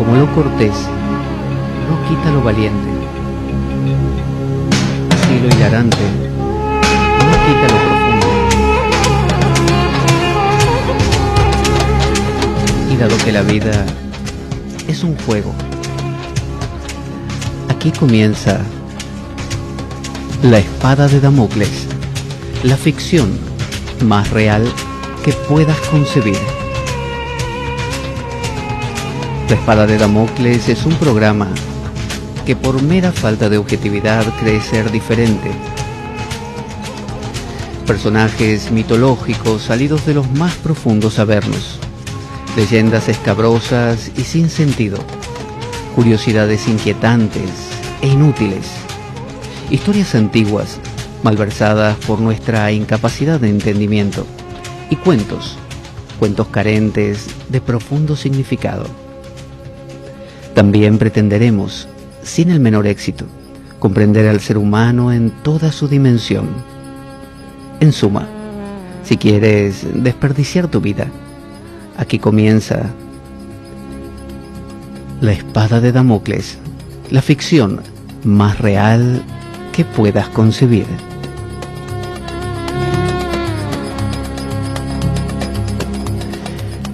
como lo cortés no quita lo valiente, así lo hilarante no quita lo profundo. Y dado que la vida es un juego, aquí comienza La Espada de Damocles, la ficción más real que puedas concebir. La Espada de Damocles es un programa que por mera falta de objetividad cree ser diferente. Personajes mitológicos salidos de los más profundos avernos, leyendas escabrosas y sin sentido, curiosidades inquietantes e inútiles, historias antiguas malversadas por nuestra incapacidad de entendimiento y cuentos carentes de profundo significado. También pretenderemos, sin el menor éxito, comprender al ser humano en toda su dimensión. En suma, si quieres desperdiciar tu vida, aquí comienza La Espada de Damocles, la ficción más real que puedas concebir.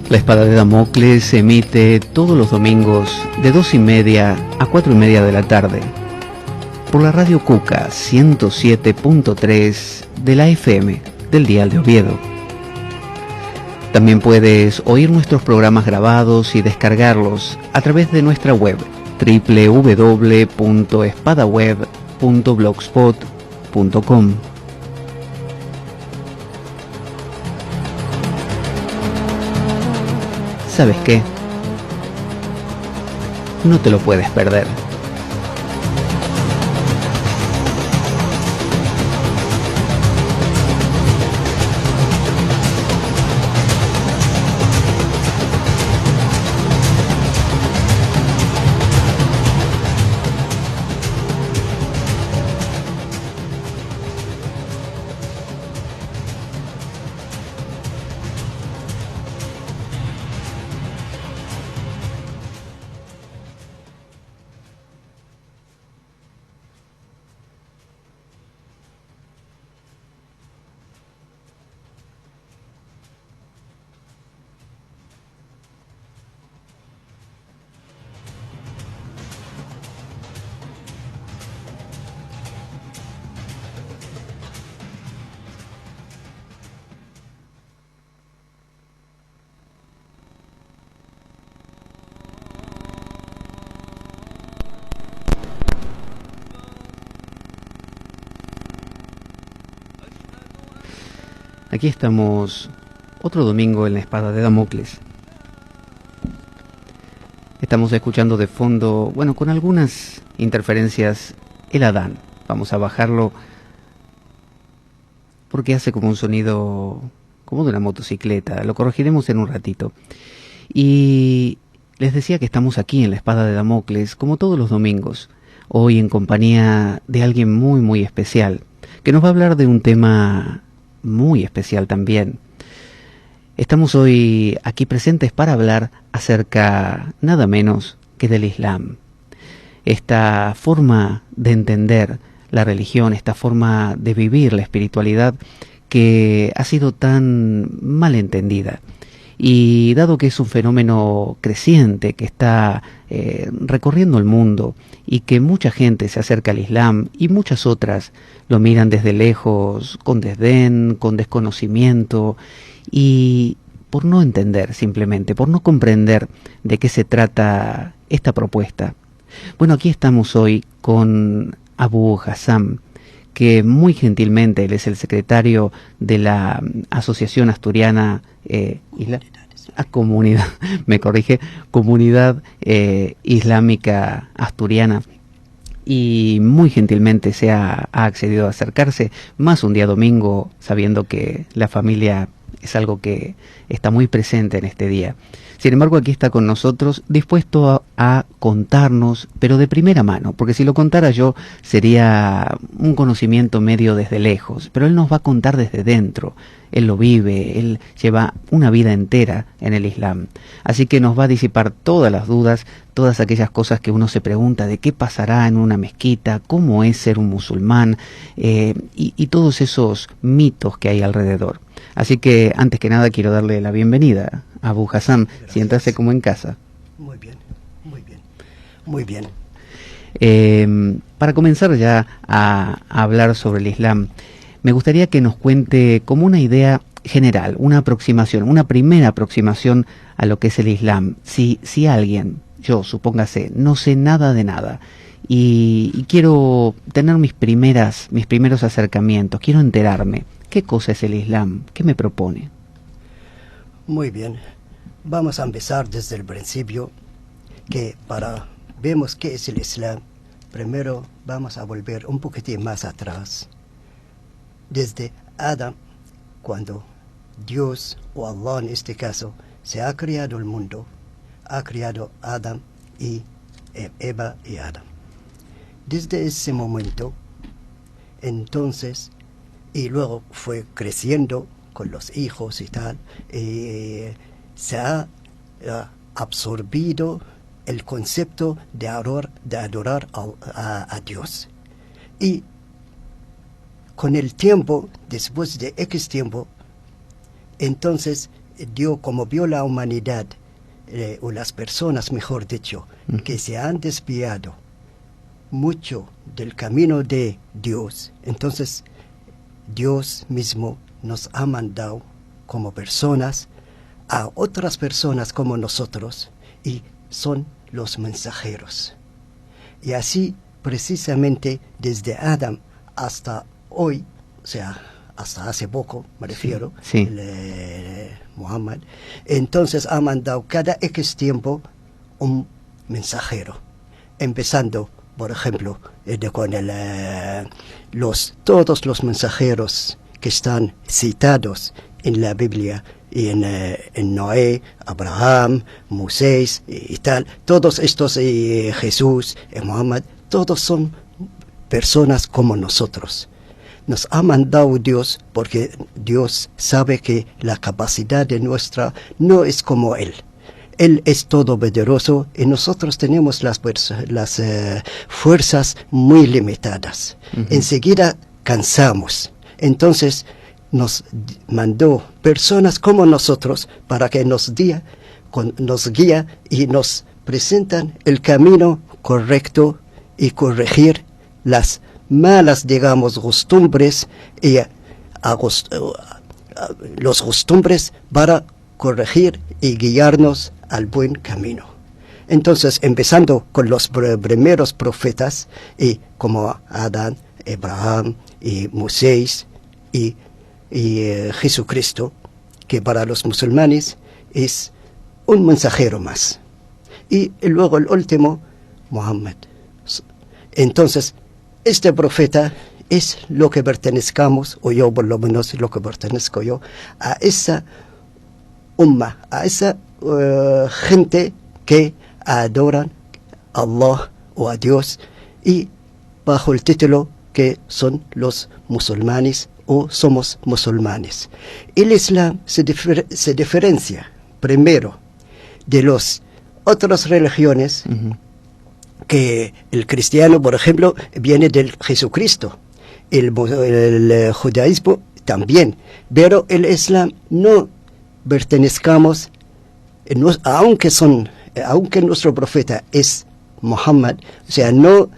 La Espada de Damocles se emite todos los domingos de 2:30 a 4:30 de la tarde por la Radio Cuca 107.3 de la FM del Dial de Oviedo. También puedes oír nuestros programas grabados y descargarlos a través de nuestra web www.espadaweb.blogspot.com. ¿Sabes qué? No te lo puedes perder. Aquí estamos otro domingo en La Espada de Damocles. Estamos escuchando de fondo, bueno, con algunas interferencias, el Adán. Vamos a bajarlo porque hace como un sonido como de una motocicleta. Lo corregiremos en un ratito. Y les decía que estamos aquí en La Espada de Damocles, como todos los domingos, hoy en compañía de alguien muy muy especial, que nos va a hablar de un tema muy especial también. Estamos hoy aquí presentes para hablar acerca nada menos que del Islam. Esta forma de entender la religión, esta forma de vivir la espiritualidad que ha sido tan mal entendida. Y dado que es un fenómeno creciente que está recorriendo el mundo y que mucha gente se acerca al Islam y muchas otras lo miran desde lejos, con desdén, con desconocimiento y por no entender simplemente, por no comprender de qué se trata esta propuesta. Bueno, aquí estamos hoy con Abu Hassam, que muy gentilmente, él es el secretario de la Asociación Asturiana Comunidad Islámica Asturiana, y muy gentilmente se ha accedido a acercarse, más un día domingo, sabiendo que la familia es algo que está muy presente en este día. Sin embargo, aquí está con nosotros, dispuesto a contarnos, pero de primera mano, porque si lo contara yo sería un conocimiento medio desde lejos, pero él nos va a contar desde dentro. Él lo vive, él lleva una vida entera en el Islam. Así que nos va a disipar todas las dudas, todas aquellas cosas que uno se pregunta de qué pasará en una mezquita, cómo es ser un musulmán, y todos esos mitos que hay alrededor. Así que antes que nada quiero darle la bienvenida a Abu Hassan. Siéntase como en casa. Muy bien, muy bien, muy bien. Para comenzar ya a hablar sobre el Islam, me gustaría que nos cuente como una idea general, una aproximación, una primera aproximación a lo que es el Islam. Si alguien, yo supóngase, no sé nada de nada y quiero tener mis primeros acercamientos, quiero enterarme, ¿qué cosa es el Islam? ¿Qué me propone? Muy bien. Vamos a empezar desde el principio, que para vemos qué es el Islam, primero vamos a volver un poquitín más atrás. Desde Adán, cuando Dios, o Allah en este caso, se ha creado el mundo, ha creado Adán y Eva y Adán. Desde ese momento, entonces, y luego fue creciendo con los hijos y tal, se ha absorbido el concepto de adorar a Dios. Y con el tiempo, después de X tiempo, entonces Dios, como vio la humanidad, o las personas, mejor dicho, que se han desviado mucho del camino de Dios, entonces Dios mismo nos ha mandado como personas a otras personas como nosotros, y son los mensajeros. Y así precisamente desde Adán hasta hoy, o sea, hasta hace poco, me refiero, sí. Muhammad, entonces ha mandado cada X tiempo un mensajero, empezando, por ejemplo, con todos los mensajeros que están citados en la Biblia, y en Noé, Abraham, Moisés y tal, todos estos, Jesús, Muhammad, todos son personas como nosotros. Nos ha mandado Dios porque Dios sabe que la capacidad de nuestra no es como Él. Él es todopoderoso y nosotros tenemos las fuerzas muy limitadas. Enseguida cansamos. Entonces nos mandó personas como nosotros para que nos guía y nos presentan el camino correcto y corregir las malas, digamos, costumbres y los costumbres para corregir y guiarnos al buen camino. Entonces, empezando con los primeros profetas, y como Adán, Abraham y Moisés y Jesucristo, que para los musulmanes es un mensajero más. Y luego el último, Muhammad. Entonces, este profeta es lo que pertenezcamos, o yo por lo menos lo que pertenezco yo, a esa umma, a esa gente que adoran a Allah o a Dios, y bajo el título que son los musulmanes o somos musulmanes. El Islam se diferencia primero de las otras religiones, que el cristiano, por ejemplo, viene del Jesucristo, el judaísmo también, pero el Islam no pertenezcamos, aunque nuestro profeta es Muhammad, o sea, no,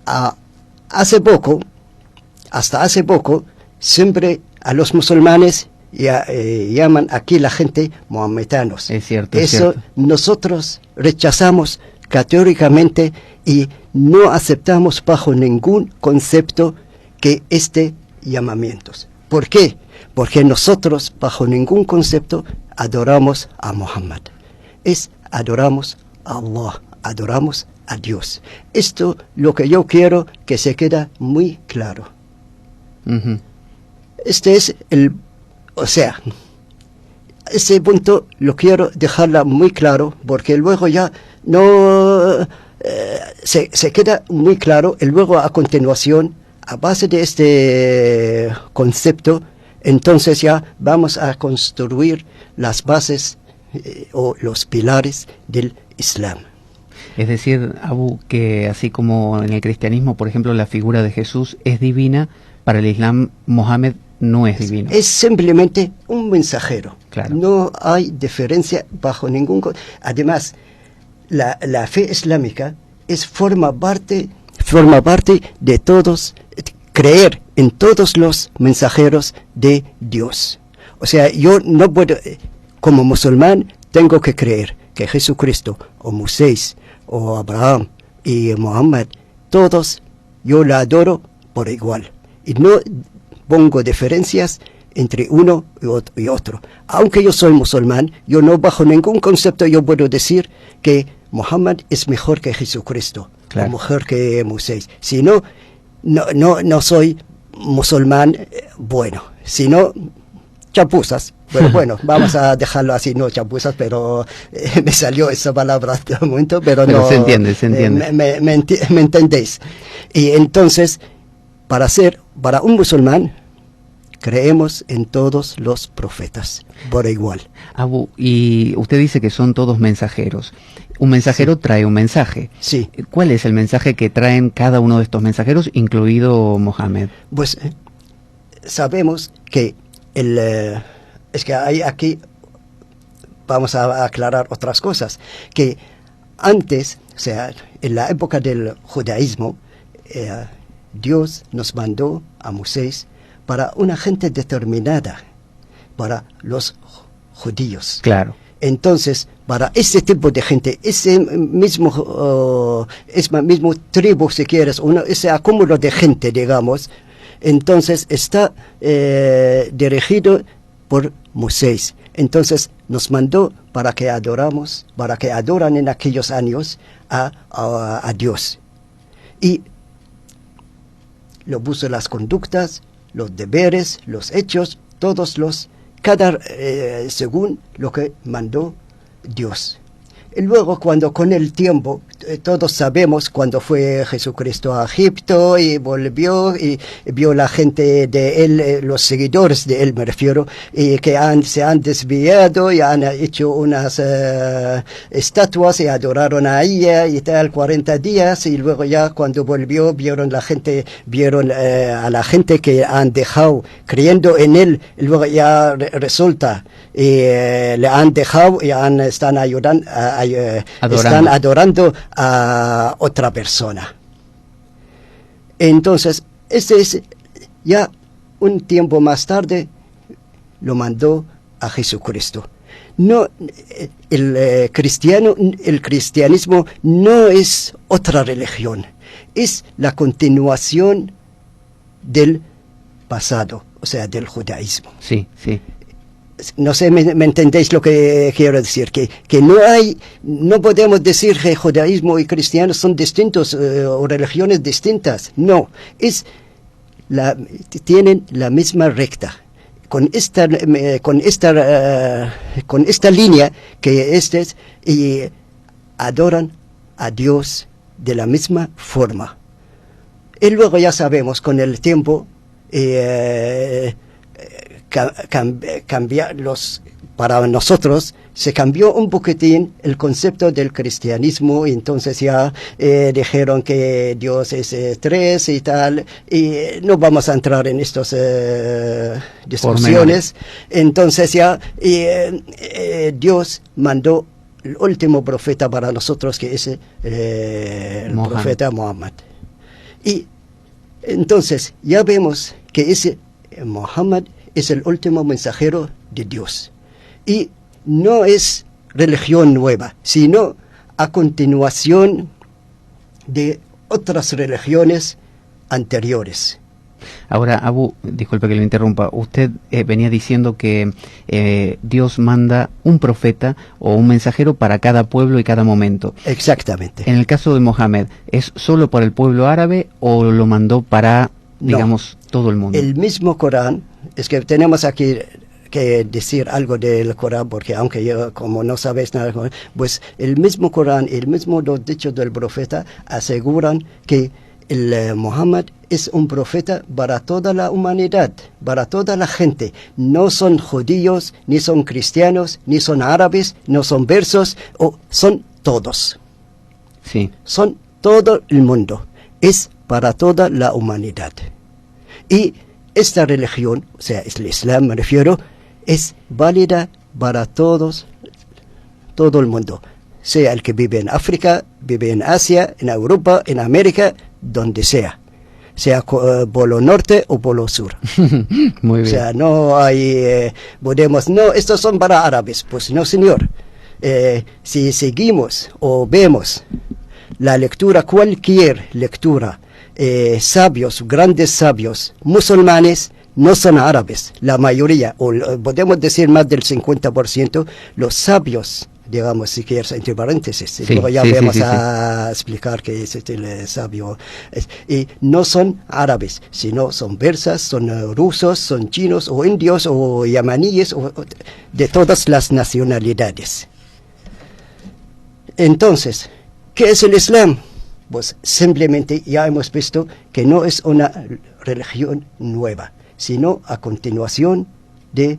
hasta hace poco, siempre a los musulmanes llaman aquí la gente mohametanos. Es cierto. Eso nosotros rechazamos categóricamente y no aceptamos bajo ningún concepto que este llamamientos. ¿Por qué? Porque nosotros bajo ningún concepto adoramos a Muhammad. Adoramos a Allah, adoramos a Dios. Esto lo que yo quiero que se quede muy claro. Este es ese punto lo quiero dejarla muy claro, porque luego ya no se queda muy claro, y luego a continuación, a base de este concepto, entonces ya vamos a construir las bases o los pilares del Islam. Es decir, Abu, que así como en el cristianismo, por ejemplo, la figura de Jesús es divina, para el Islam Mohammed no es divino. Es simplemente un mensajero. Claro. No hay diferencia bajo ningún... Además, la fe islámica forma parte de todos, creer en todos los mensajeros de Dios. O sea, yo no puedo, como musulmán, tengo que creer que Jesucristo, o Moisés, o Abraham, y Mohammed, todos yo la adoro por igual. Y no pongo diferencias entre uno y otro. Aunque yo soy musulmán, yo no bajo ningún concepto yo puedo decir que Mohammed es mejor que Jesucristo, claro, o mejor que Moisés. Si no, no soy musulmán bueno. Si no, chapuzas. Pero bueno, vamos a dejarlo así, no chapuzas, pero me salió esa palabra hasta el momento, pero no... se entiende, se entiende. Me entendéis. Y entonces, para un musulmán, creemos en todos los profetas, por igual. Abu, y usted dice que son todos mensajeros. Un mensajero trae un mensaje. Sí. ¿Cuál es el mensaje que traen cada uno de estos mensajeros, incluido Mohammed? Pues sabemos que es que aquí vamos a aclarar otras cosas. Que antes, o sea, en la época del judaísmo, Dios nos mandó a Moisés para una gente determinada, para los judíos. Claro. Entonces, para ese tipo de gente, ese mismo tribu, si quieres, ese acúmulo de gente, digamos, entonces está dirigido por Moisés. Entonces nos mandó para que adoran en aquellos años a Dios. Y lo puso las conductas, los deberes, los hechos, según lo que mandó Dios. Y luego, cuando con el tiempo, todos sabemos cuando fue Jesucristo a Egipto y volvió y vio la gente de él, los seguidores de él me refiero, y que se han desviado y han hecho unas estatuas y adoraron a ella y tal 40 días, y luego ya cuando volvió vieron a la gente que han dejado creyendo en él, y luego ya resulta le han dejado y están adorando a otra persona. Entonces, ya un tiempo más tarde lo mandó a Jesucristo. No, el cristianismo no es otra religión, es la continuación del pasado, o sea, del judaísmo. Sí, sí. No sé, me entendéis lo que quiero decir, que no podemos decir que judaísmo y cristianos son distintos o religiones distintas. No, tienen la misma recta. Con esta línea que y adoran a Dios de la misma forma. Y luego ya sabemos, con el tiempo, para nosotros se cambió un poquitín el concepto del cristianismo, y entonces ya dijeron que Dios es tres y tal, y no vamos a entrar en estas discusiones. Entonces ya Dios mandó el último profeta para nosotros, que es el profeta Muhammad. Y entonces ya vemos que ese Muhammad es el último mensajero de Dios. Y no es religión nueva, sino a continuación de otras religiones anteriores. Ahora, Abu, disculpe que lo interrumpa, usted venía diciendo que Dios manda un profeta o un mensajero para cada pueblo y cada momento. Exactamente. En el caso de Mohammed, ¿es solo para el pueblo árabe o lo mandó para, digamos, todo el mundo? El mismo Corán, es que tenemos aquí que decir algo del Corán, porque aunque yo, como no sabéis nada, pues el mismo Corán, los dichos del profeta aseguran que el Muhammad es un profeta para toda la humanidad, para toda la gente. No son judíos, ni son cristianos, ni son árabes, no son versos, son todos. Sí. Son todo el mundo, es para toda la humanidad. Y esta religión, o sea, es el Islam me refiero, es válida para todos, todo el mundo, sea el que vive en África, vive en Asia, en Europa, en América, donde sea polo norte o polo sur. Muy bien. O sea, no hay, podemos, no, estos son para árabes, pues no, señor. Si seguimos o vemos la lectura, cualquier lectura, sabios, grandes sabios musulmanes, no son árabes, la mayoría, o podemos decir más del 50%, los sabios, digamos, si quieres, entre paréntesis, Sí, luego ya sí, vamos sí, a explicar qué es el sabio, y no son árabes, sino son persas, son rusos, son chinos, o indios, o yamaníes, o de todas las nacionalidades. Entonces, ¿qué es el Islam? Pues simplemente ya hemos visto que no es una religión nueva, sino a continuación de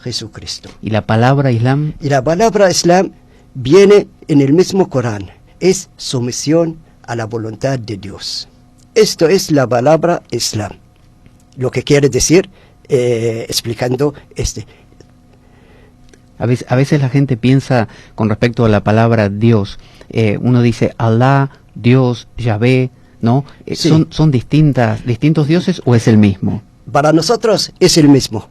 Jesucristo. ¿Y la palabra Islam? Y la palabra Islam viene en el mismo Corán, es sumisión a la voluntad de Dios. Esto es la palabra Islam, lo que quiere decir, explicando A veces la gente piensa con respecto a la palabra Dios, uno dice Allah, Dios, Yahvé, ¿no? Sí. ¿Son distintos dioses o es el mismo? Para nosotros es el mismo.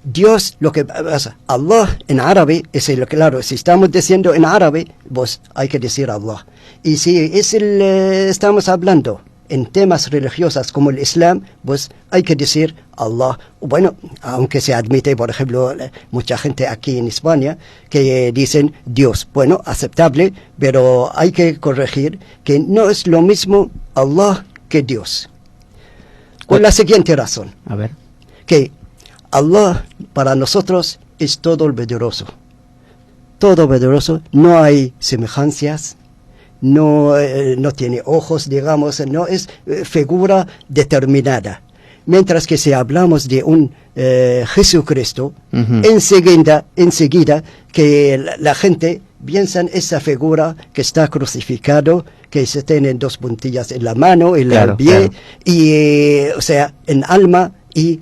Dios, lo que pasa, Allah en árabe, es el, claro, si estamos diciendo en árabe, pues hay que decir Allah. Y si es estamos hablando en temas religiosos como el Islam, pues hay que decir Allah. Bueno, aunque se admite, por ejemplo, mucha gente aquí en España que dicen Dios. Bueno, aceptable, pero hay que corregir que no es lo mismo Allah que Dios. Con la siguiente razón. A ver. Que Allah para nosotros es todopoderoso. Todopoderoso, no hay semejanzas, no tiene ojos, digamos, no es figura determinada. Mientras que si hablamos de un Jesucristo, enseguida que la gente piensa en esa figura que está crucificado, que se tienen dos puntillas en la mano, en el pie, claro. Y o sea, en alma y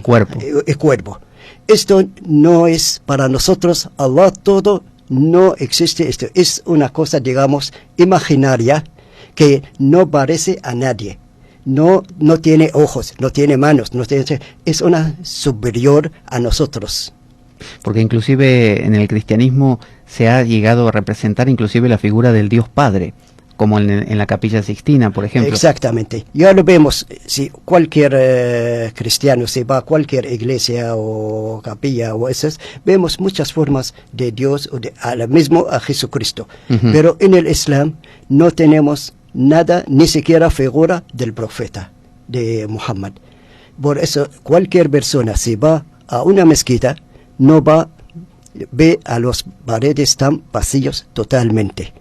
cuerpo. Esto no es para nosotros, Allah todo, no existe esto. Es una cosa, digamos, imaginaria que no parece a nadie. No tiene ojos, no tiene manos, es una superior a nosotros. Porque inclusive en el cristianismo se ha llegado a representar inclusive la figura del Dios Padre, como en la Capilla Sixtina, por ejemplo. Exactamente. Ya lo vemos, si cualquier cristiano se va a cualquier iglesia o capilla o esas, vemos muchas formas de Dios, mismo a Jesucristo. Pero en el Islam no tenemos nada, ni siquiera figura del profeta, de Muhammad. Por eso, cualquier persona si va a una mezquita, no ve a los paredes tan vacíos totalmente.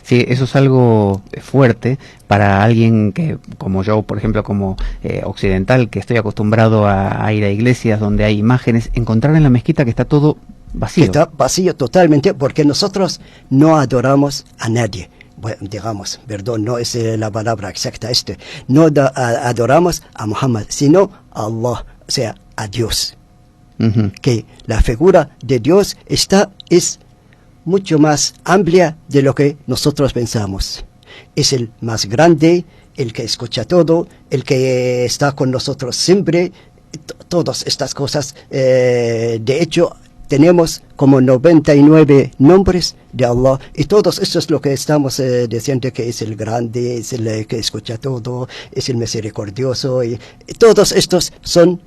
Sí, eso es algo fuerte para alguien que, como yo, por ejemplo, como occidental, que estoy acostumbrado a ir a iglesias donde hay imágenes, encontrar en la mezquita que está todo vacío. Está vacío totalmente, porque nosotros no adoramos a nadie. Bueno, digamos, perdón, no es la palabra exacta no adoramos a Muhammad, sino a Allah, o sea, a Dios. Que la figura de Dios es mucho más amplia de lo que nosotros pensamos. Es el más grande, el que escucha todo, el que está con nosotros siempre, todas estas cosas. De hecho, tenemos como 99 nombres de Allah, y todos esto es lo que estamos diciendo, que es el grande, es el que escucha todo, es el misericordioso, y todos estos son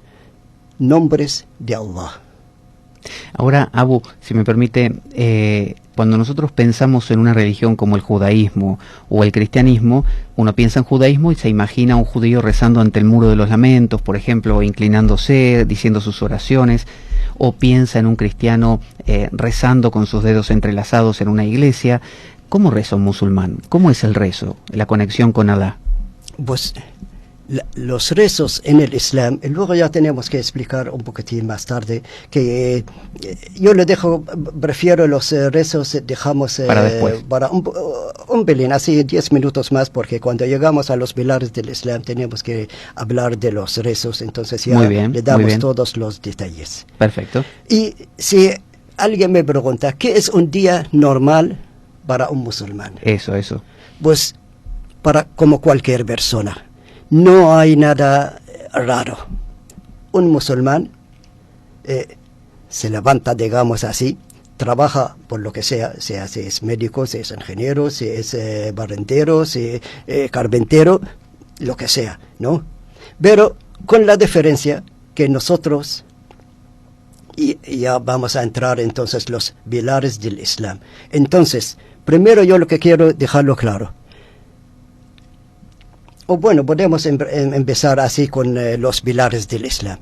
nombres de Allah. Ahora, Abu, si me permite, cuando nosotros pensamos en una religión como el judaísmo o el cristianismo, uno piensa en judaísmo y se imagina a un judío rezando ante el muro de los lamentos, por ejemplo, inclinándose, diciendo sus oraciones, o piensa en un cristiano rezando con sus dedos entrelazados en una iglesia. ¿Cómo reza un musulmán? ¿Cómo es el rezo, la conexión con Alá? Pues los rezos en el Islam, y luego ya tenemos que explicar un poquitín más tarde, que yo le dejo, prefiero los rezos, dejamos para después. Para un pelín, así 10 minutos más, porque cuando llegamos a los pilares del Islam tenemos que hablar de los rezos, entonces ya le damos todos los detalles. Perfecto. Y si alguien me pregunta, ¿qué es un día normal para un musulmán? Eso. Pues como cualquier persona. No hay nada raro. Un musulmán se levanta, digamos así, trabaja por lo que sea si es médico, si es ingeniero, si es barrendero, si carpintero, lo que sea, ¿no? Pero con la diferencia que nosotros, y ya vamos a entrar entonces los pilares del Islam. Entonces, primero yo lo que quiero dejarlo claro. O bueno, podemos empezar así con los pilares del Islam.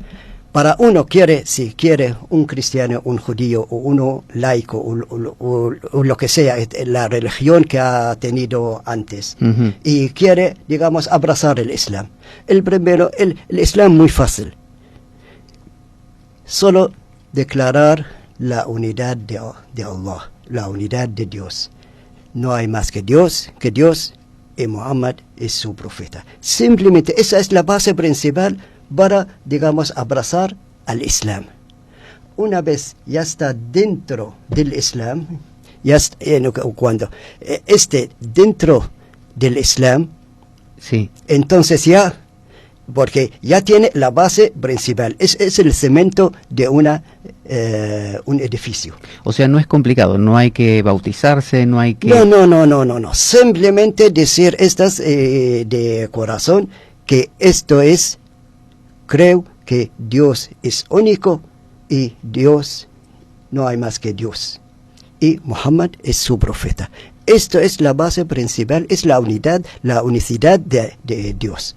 Para uno si quiere un cristiano, un judío o uno laico o lo que sea, la religión que ha tenido antes, y quiere, digamos, abrazar el Islam. El primero, el Islam muy fácil. Solo declarar la unidad de Allah, la unidad de Dios. No hay más que Dios, y Muhammad es su profeta. Simplemente esa es la base principal para, digamos, abrazar al Islam. Una vez ya está dentro del Islam, cuando esté dentro del Islam, sí, entonces ya, porque ya tiene la base principal, es el cemento de un edificio. O sea, no es complicado, no hay que bautizarse, no hay que... No. Simplemente decir estas de corazón, que esto es, creo que Dios es único y Dios, no hay más que Dios. Y Muhammad es su profeta. Esto es la base principal, es la unidad, la unicidad de Dios.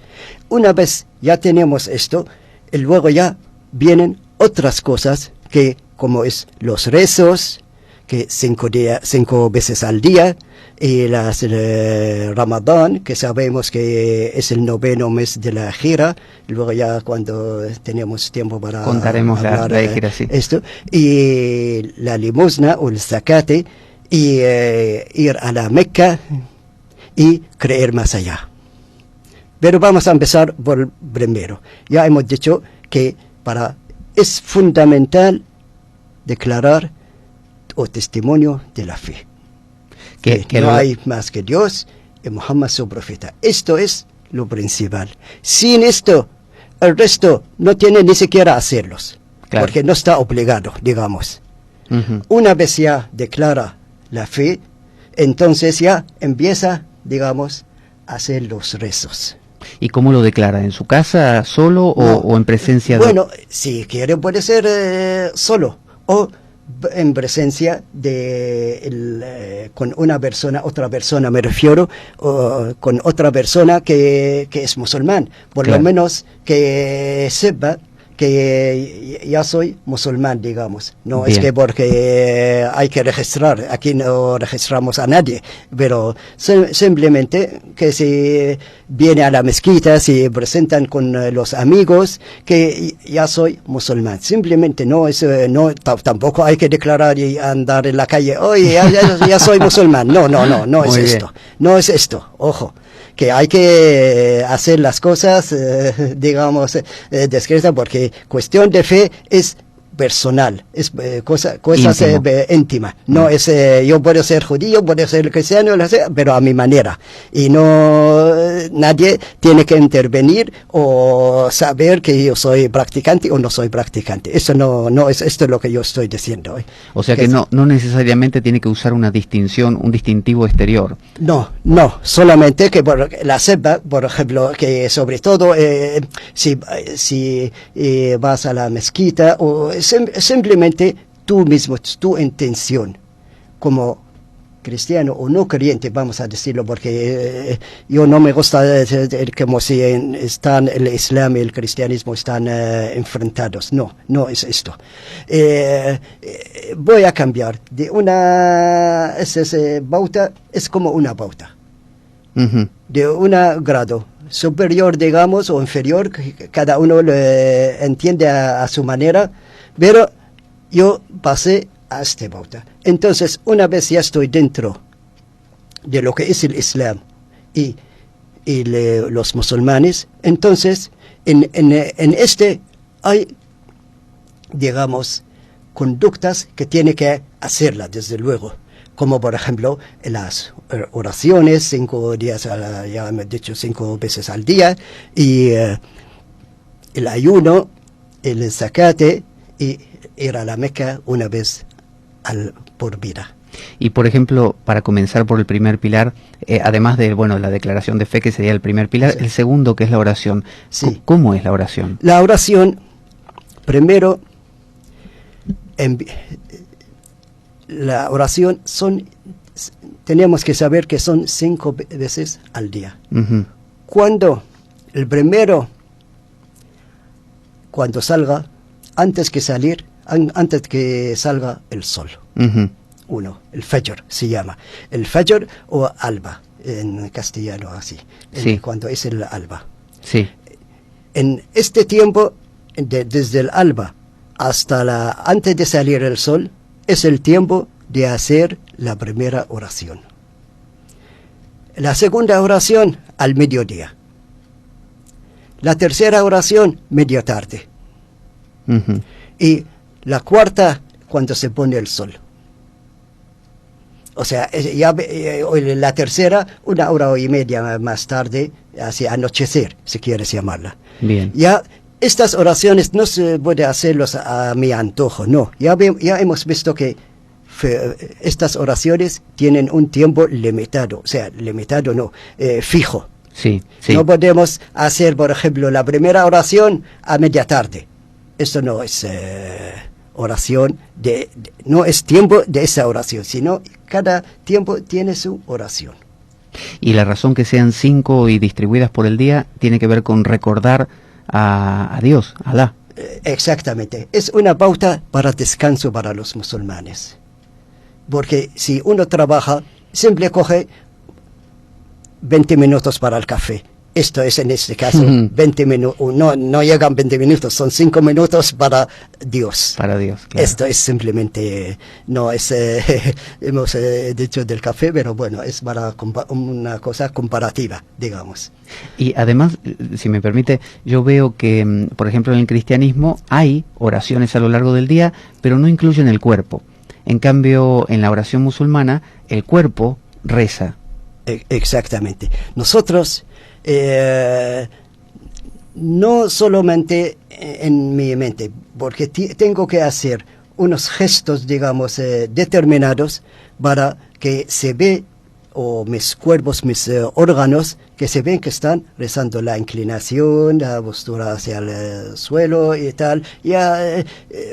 Una vez ya tenemos esto, y luego ya vienen otras cosas que, como es los rezos, que 5 veces al día, y Ramadán, que sabemos que es el 9º mes de la hijra, luego ya cuando tenemos tiempo para contaremos hablar la hijra, sí. Esto, y la limosna o el zakate, y ir a la Meca y creer más allá. Pero vamos a empezar por primero. Ya hemos dicho que es fundamental declarar o testimonio de la fe. Que no hay más que Dios y Muhammad su profeta. Esto es lo principal. Sin esto, el resto no tiene ni siquiera hacerlos. Claro. Porque no está obligado, digamos. Una vez ya declara la fe, entonces ya empieza, digamos, a hacer los rezos. ¿Y cómo lo declara? ¿En su casa solo o en presencia de...? Bueno, si quiere puede ser solo o en presencia de con una persona, otra persona me refiero, con otra persona que es musulmán, por lo menos que sepa que ya soy musulmán, digamos. No Bien. Es que porque hay que registrar, aquí no registramos a nadie, pero simplemente que si viene a la mezquita, si presentan con los amigos, que ya soy musulmán. Simplemente no es, tampoco hay que declarar y andar en la calle, oye, ya soy musulmán. No es esto. No es esto, ojo. Que hay que hacer las cosas, digamos, discretas, porque cuestión de fe es personal, es cosas íntimas. No es, yo puedo ser judío, puedo ser cristiano, pero a mi manera. Y nadie tiene que intervenir o saber que yo soy practicante o no soy practicante. Eso no es esto lo que yo estoy diciendo. O sea que no necesariamente tiene que usar una distinción, un distintivo exterior. No, solamente que por la cepa, por ejemplo, que sobre todo si vas a la mezquita o simplemente tú mismo, tu intención, como cristiano o no creyente, vamos a decirlo, porque yo no me gusta como si están el Islam y el cristianismo están enfrentados. No es esto. Voy a cambiar de bauta, es como una bauta. De un grado, superior, digamos, o inferior, cada uno lo entiende a su manera, pero yo pasé a este bauta. Entonces, una vez ya estoy dentro de lo que es el Islam y los musulmanes, entonces, en este hay, digamos, conductas que tiene que hacerla, desde luego, como por ejemplo las oraciones 5 días, ya me he dicho 5 veces al día, y el ayuno, el zacate, y ir a la Meca una vez por vida. Y por ejemplo, para comenzar por el primer pilar, además de la declaración de fe, que sería el primer pilar, sí, el segundo, que es la oración. Sí. ¿Cómo es la oración? La oración, primero, la oración tenemos que saber que son 5 veces al día. Uh-huh. Cuando salga, antes que salga el sol. Uh-huh. Uno, el Fajr se llama. El Fajr o alba, en castellano así. Sí. Cuando es el alba. Sí. En este tiempo, desde el alba hasta antes de salir el sol, es el tiempo de hacer la primera oración. La segunda oración al mediodía. La tercera oración media tarde. Uh-huh. Y la cuarta cuando se pone el sol. O sea, la tercera, 1 hora y media más tarde, hacia anochecer, si quieres llamarla. Bien. Ya estas oraciones no se puede hacerlos a mi antojo, no. Ya hemos visto que estas oraciones tienen un tiempo limitado, o sea, limitado no, fijo. Sí, sí. No podemos hacer, por ejemplo, la primera oración a media tarde. Esto no es oración, no es tiempo de esa oración, sino cada tiempo tiene su oración. Y la razón que sean 5 y distribuidas por el día tiene que ver con recordar a Dios, a Alá. Exactamente. Es una pauta para descanso para los musulmanes. Porque si uno trabaja, siempre coge 20 minutos para el café. Esto es en este caso 20 minutos, no llegan 20 minutos, son 5 minutos para Dios. Para Dios, claro. Esto es simplemente, no es, hemos dicho del café, pero bueno, es para una cosa comparativa, digamos. Y además, si me permite, yo veo que, por ejemplo, en el cristianismo hay oraciones a lo largo del día, pero no incluyen el cuerpo. En cambio, en la oración musulmana, el cuerpo reza. Exactamente. Nosotros, no solamente en mi mente, porque tengo que hacer unos gestos, digamos, determinados para que se ve, o mis cuerpos, mis órganos, que se ven que están rezando, la inclinación, la postura hacia el suelo y tal. Ya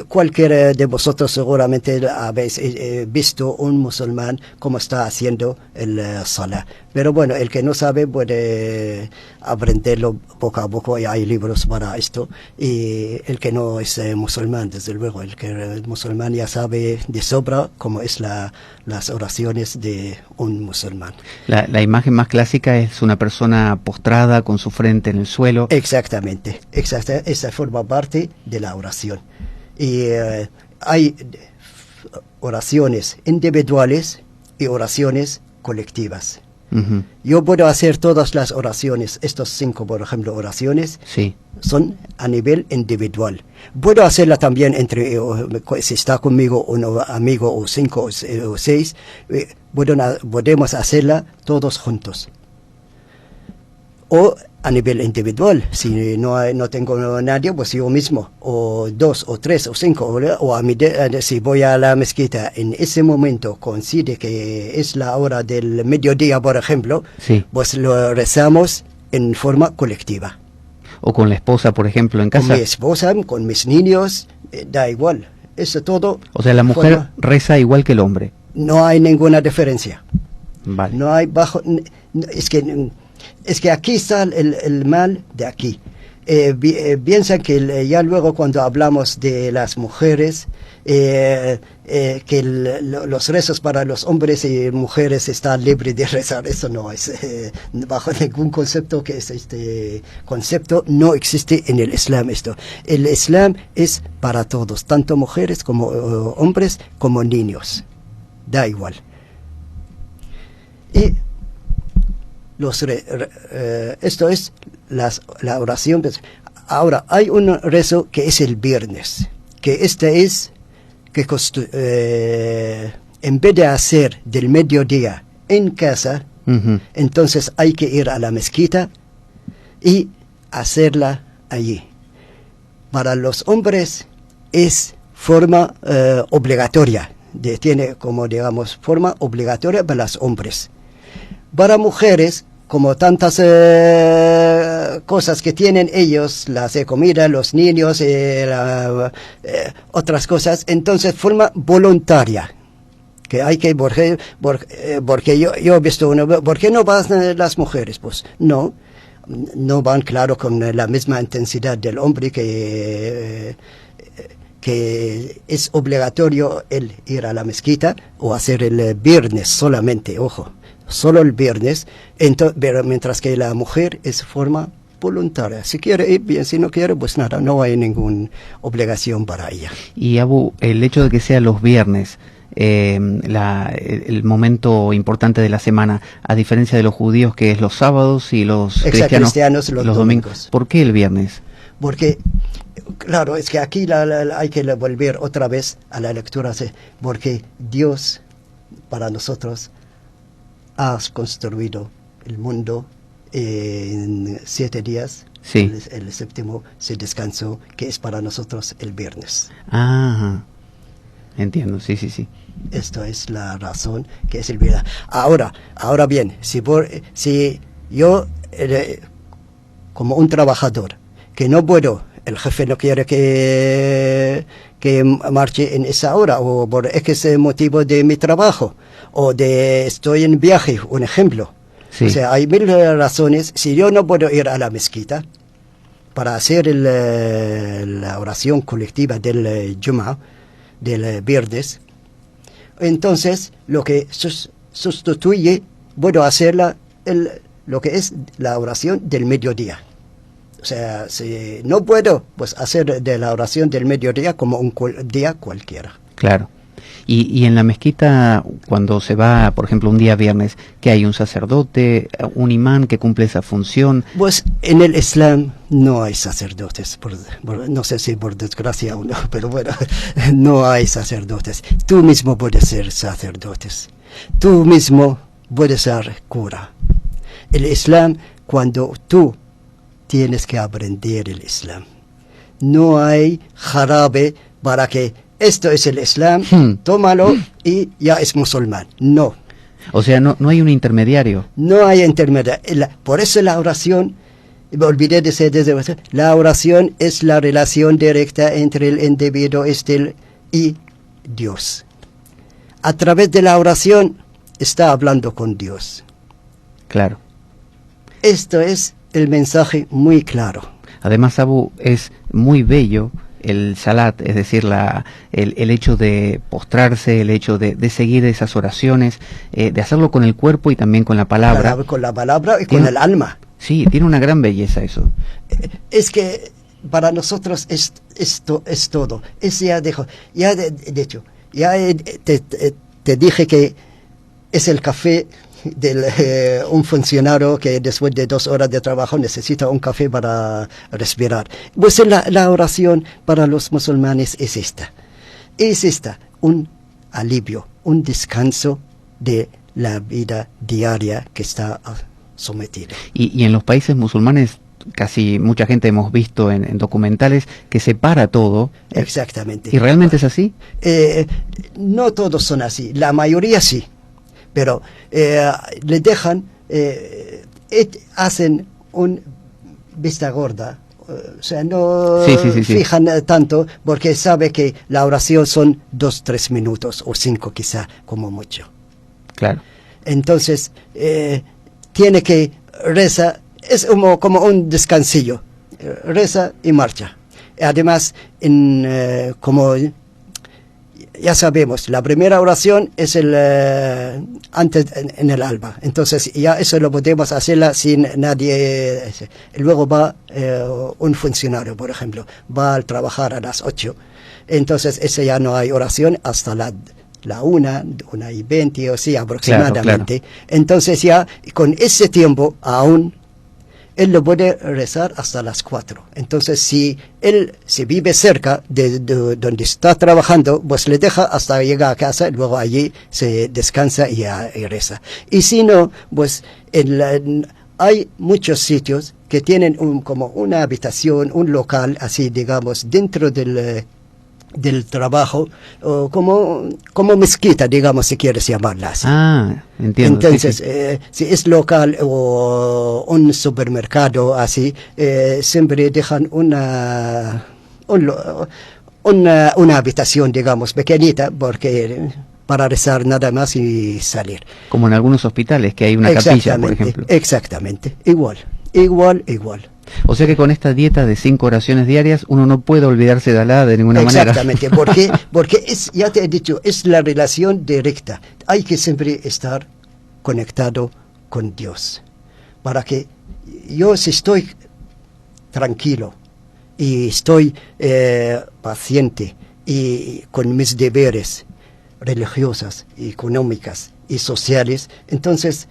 cualquiera de vosotros seguramente habéis visto un musulmán cómo está haciendo el salah. Pero bueno, el que no sabe puede aprenderlo poco a poco, y hay libros para esto. Y el que no es musulmán, desde luego, el que es musulmán ya sabe de sobra cómo es las oraciones de un musulmán. La imagen más clásica es una persona postrada con su frente en el suelo. Exactamente, esa forma parte de la oración. Y hay oraciones individuales y oraciones colectivas. Uh-huh. Yo puedo hacer todas las oraciones, estos 5, por ejemplo, oraciones, sí, son a nivel individual. Puedo hacerla también si está conmigo un amigo o 5 o 6, podemos hacerla todos juntos. O a nivel individual, si no tengo nadie, pues yo mismo, o 2 o 3 o 5, si voy a la mezquita en ese momento coincide que es la hora del mediodía, por ejemplo, sí, pues lo rezamos en forma colectiva. O con la esposa, por ejemplo, en casa. Con mi esposa, con mis niños, da igual, eso todo. O sea, la mujer reza igual que el hombre. No hay ninguna diferencia. Vale. No hay es que aquí está el mal de aquí. Piensan que ya luego cuando hablamos de las mujeres, los rezos para los hombres y mujeres están libres de rezar. Eso no es, bajo ningún concepto que es este concepto, no existe en el Islam esto. El Islam es para todos, tanto mujeres como hombres como niños. Da igual. Y esto es la oración. Ahora, hay un rezo que es el viernes, que este es que en vez de hacer del mediodía en casa, entonces hay que ir a la mezquita y hacerla allí. Para los hombres es forma obligatoria, tiene como digamos forma obligatoria para los hombres. Para mujeres, como tantas cosas que tienen ellos, las de comida, los niños, otras cosas, entonces forma voluntaria. Que hay que, porque yo he visto uno, ¿por qué no van las mujeres? Pues no van, claro, con la misma intensidad del hombre que es obligatorio el ir a la mezquita o hacer el viernes solamente, ojo. Solo el viernes, pero mientras que la mujer es forma voluntaria. Si quiere ir bien, si no quiere, pues nada, no hay ninguna obligación para ella. Y Abu, el hecho de que sea los viernes, el momento importante de la semana, a diferencia de los judíos que es los sábados y los cristianos los domingos. ¿Por qué el viernes? Porque, claro, es que aquí hay que volver otra vez a la lectura, porque Dios, para nosotros, has construido el mundo en 7 días. Sí. El séptimo se descansó, que es para nosotros el viernes. Ajá. Entiendo, sí. Esto es la razón que es el viernes. Ahora bien, si yo, como un trabajador, que no puedo, el jefe no quiere que marche en esa hora, o por X motivo de mi trabajo, o estoy en viaje, un ejemplo. Sí. O sea, hay 1000 razones. Si yo no puedo ir a la mezquita para hacer la oración colectiva del Jum'a, del viernes, entonces lo que sustituye, puedo hacer lo que es la oración del mediodía. O sea, si no puedo, pues hacer de la oración del mediodía como un día cualquiera. Claro. Y en la mezquita, cuando se va, por ejemplo, un día viernes, ¿que hay un sacerdote, un imán que cumple esa función? Pues en el Islam no hay sacerdotes, no sé si por desgracia o no, pero bueno, no hay sacerdotes. Tú mismo puedes ser sacerdotes. Tú mismo puedes ser cura. El Islam, cuando tú tienes que aprender el Islam, no hay jarabe para que esto es el Islam, tómalo y ya es musulmán. No. O sea, no hay un intermediario. No hay intermediario. Por eso la oración, me olvidé de decir, la oración es la relación directa entre el individuo y Dios. A través de la oración está hablando con Dios. Claro. Esto es el mensaje muy claro. Además, Abu, es muy bello el salat, es decir, el hecho de postrarse, el hecho de seguir esas oraciones, de hacerlo con el cuerpo y también con la palabra. Con la palabra y con el alma. Sí, tiene una gran belleza eso. Es que para nosotros esto es todo. De hecho, ya te dije que es el café de un funcionario que después de 2 horas de trabajo necesita un café para respirar. Pues la oración para los musulmanes es esta. Un alivio, un descanso de la vida diaria que está sometida. Y en los países musulmanes, casi mucha gente hemos visto en documentales que se para todo. Exactamente. ¿Y realmente es así? No todos son así, la mayoría sí. Pero le dejan, hacen un vista gorda, o sea, no fijan tanto, porque sabe que la oración son 2-3 minutos, o 5 quizá, como mucho. Claro. Entonces, tiene que rezar, es como un descansillo, reza y marcha. Además, como ya sabemos, la primera oración es antes en el alba. Entonces ya eso lo podemos hacerla sin nadie. Luego va un funcionario, por ejemplo, va a trabajar a las 8. Entonces ese ya no hay oración hasta la 1:20 o sí, aproximadamente. Claro. Entonces ya con ese tiempo aún él lo puede rezar hasta las 4. Entonces, si él se vive cerca de donde está trabajando, pues le deja hasta llegar a casa, y luego allí se descansa y reza. Y si no, pues hay muchos sitios que tienen como una habitación, un local, así digamos, dentro del trabajo, o como mezquita, digamos, si quieres llamarla así. Entiendo. Entonces, sí. Si es local o un supermercado así, siempre dejan una habitación, digamos, pequeñita, porque para rezar nada más y salir. Como en algunos hospitales, que hay una capilla, por ejemplo. Exactamente, igual. O sea que con esta dieta de 5 oraciones diarias uno no puede olvidarse de Alá de ninguna manera. Exactamente, porque ya te he dicho, es la relación directa. Hay que siempre estar conectado con Dios. Para que yo, si estoy tranquilo y estoy paciente y con mis deberes religiosas, económicas y sociales, entonces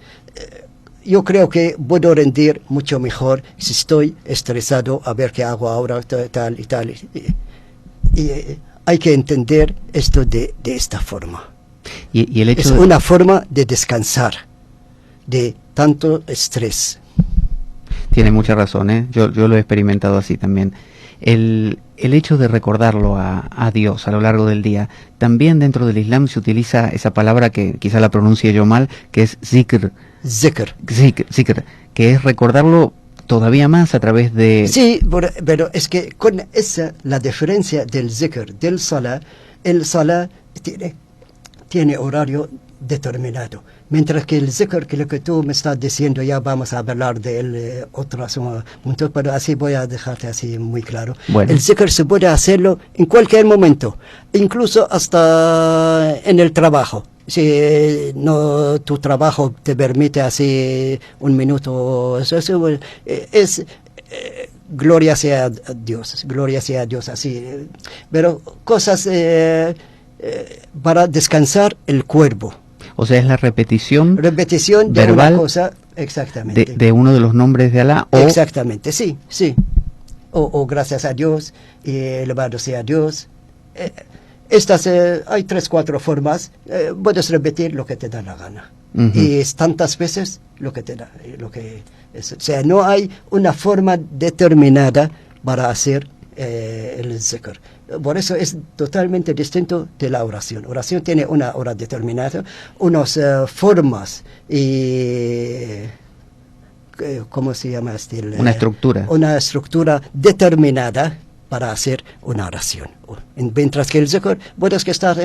yo creo que puedo rendir mucho mejor si estoy estresado a ver qué hago ahora, tal y tal. Y hay que entender esto de esta forma. Y el hecho es una forma de descansar de tanto estrés. Tiene mucha razón, ¿eh? Yo lo he experimentado así también. El hecho de recordarlo a Dios a lo largo del día, también dentro del Islam se utiliza esa palabra que quizá la pronuncie yo mal, que es zikr. Zikr, que es recordarlo todavía más a través de... Sí, pero es que con esa, la diferencia del zikr, del salah, el salah tiene horario determinado, mientras que el zikr, que lo que tú me estás diciendo, ya vamos a hablar de él otros puntos, pero así voy a dejarte así muy claro. Bueno. El zikr se puede hacerlo en cualquier momento, incluso hasta en el trabajo. Si no tu trabajo te permite así un minuto, gloria sea a Dios, así. Pero cosas para descansar el cuerpo. O sea, es la repetición de verbal una cosa, exactamente. De uno de los nombres de Alá. Exactamente, sí. O gracias a Dios, y elevado sea Dios. Estas hay 3, 4 formas. Puedes repetir lo que te da la gana. Y es tantas veces lo que te da. O sea, no hay una forma determinada para hacer el zikr. Por eso es totalmente distinto de la oración. Oración tiene una hora determinada, unas formas y... ¿cómo se llama? Una estructura. Una estructura determinada para hacer una oración. Mientras que el zikr, puedes que estar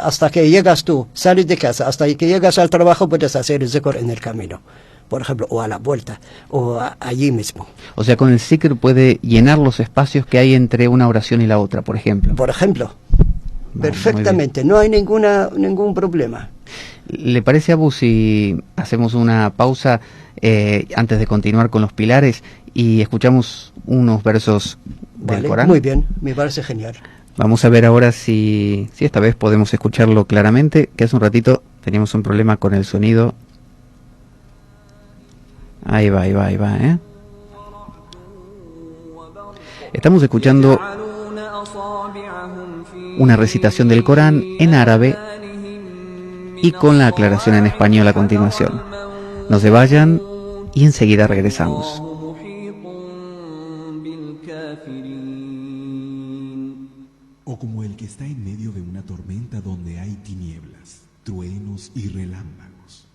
hasta que llegas tú, sales de casa, hasta que llegas al trabajo, puedes hacer el zikr en el camino, por ejemplo, o a la vuelta, o allí mismo. O sea, con el zikr puede llenar los espacios que hay entre una oración y la otra, por ejemplo. Perfectamente, no hay ningún problema. ¿Le parece, Abu, si hacemos una pausa antes de continuar con los pilares y escuchamos unos versos del Corán? Muy bien, me parece genial. Vamos a ver ahora si esta vez podemos escucharlo claramente, que hace un ratito teníamos un problema con el sonido. Ahí va, ¿eh? Estamos escuchando una recitación del Corán en árabe y con la aclaración en español a continuación. No se vayan y enseguida regresamos. O como el que está en medio de una tormenta donde hay tinieblas, truenos y relámpagos.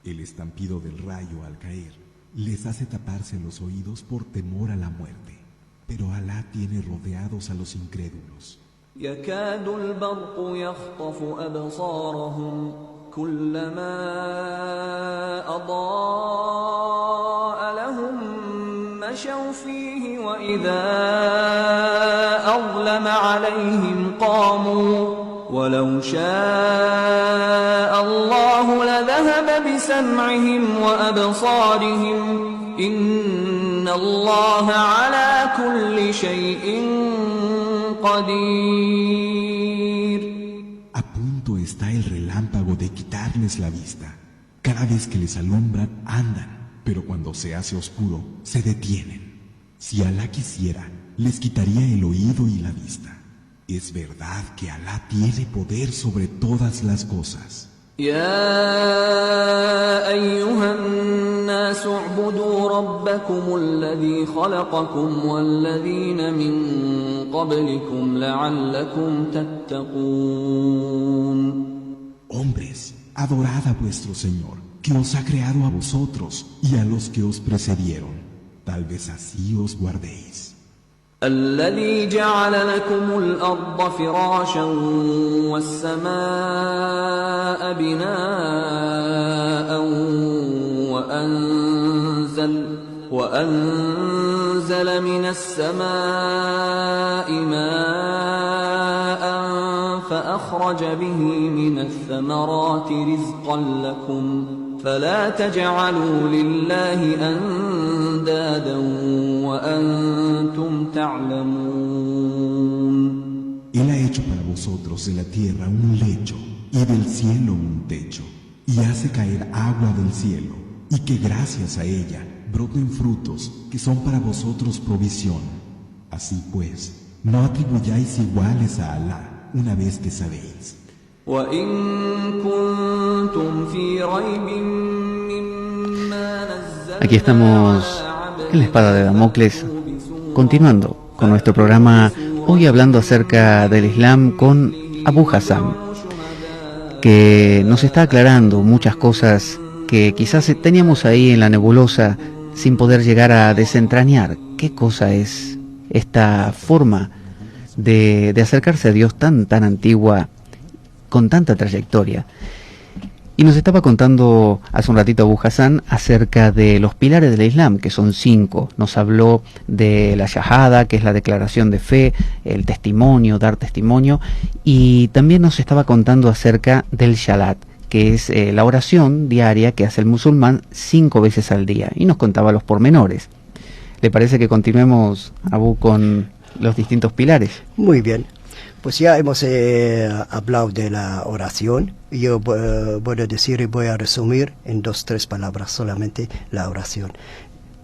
El estampido del rayo al caer les hace taparse los oídos por temor a la muerte, pero Alá tiene rodeados a los incrédulos. يكاد البرق يخطف أبصارهم كلما أضاء لهم مشوا فيه وإذا أظلم عليهم قاموا ولو شاء الله لذهب بسمعهم وأبصارهم إن الله على كل شيء قدير. A punto está el relámpago de quitarles la vista. Cada vez que les alumbran, andan, pero cuando se hace oscuro, se detienen. Si Alá quisiera, les quitaría el oído y la vista. Es verdad que Alá tiene poder sobre todas las cosas. يا أيها الناس اعبدوا ربكم الذي خلقكم والذين من قبلكم لعلكم تتقون. Hombres, adorad a vuestro Señor, que os ha creado a vosotros y a los que os precedieron. Tal vez así os guardéis. الذي جعل لكم الأرض فراشا والسماء بناء وأنزل من السماء ماء فأخرج به من الثمرات رزقا لكم فلا تجعلوا لله أندادا وأنتم تعلمون. Él ha hecho para vosotros de la tierra un lecho y del cielo un techo, y hace caer agua del cielo, y que gracias a ella broten frutos que son para vosotros provisión. Así pues, no atribuyáis iguales a Alá una vez que sabéis. وإن كنتم في ريب مما نزلنا Aquí estamos en la espada de Damocles, continuando con nuestro programa, hoy hablando acerca del Islam con Abu Hassan, que nos está aclarando muchas cosas que quizás teníamos ahí en la nebulosa sin poder llegar a desentrañar qué cosa es esta forma de acercarse a Dios tan antigua, con tanta trayectoria. Y nos estaba contando hace un ratito Abu Hassan acerca de los pilares del Islam, que son 5. Nos habló de la shahada, que es la declaración de fe, el testimonio, dar testimonio, y también nos estaba contando acerca del shalat, que es la oración diaria que hace el musulmán 5 veces al día, y nos contaba los pormenores. ¿Le parece que continuemos, Abu, con los distintos pilares? Muy bien. Pues ya hemos hablado de la oración. Yo voy a decir y voy a resumir en 2-3 palabras solamente la oración.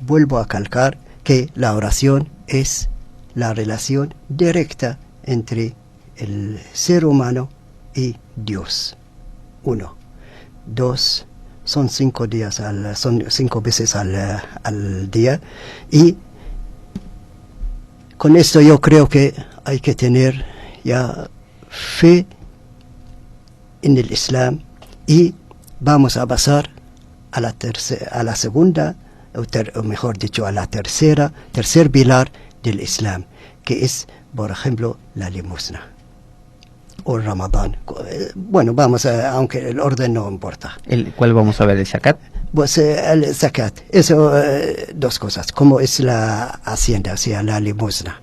Vuelvo a calcar que la oración es la relación directa entre el ser humano y Dios. 1. 2. Son 5 veces al día. Y con esto yo creo que hay que tener ya fe en el Islam, y vamos a pasar a la segunda, o mejor dicho, a la tercer pilar del Islam, que es, por ejemplo, la limosna o Ramadán. Bueno, vamos a, aunque el orden no importa. ¿Cuál vamos a ver? ¿El zakat? Pues el zakat, eso, 2 cosas. ¿Cómo es la hacienda, o sea, la limosna?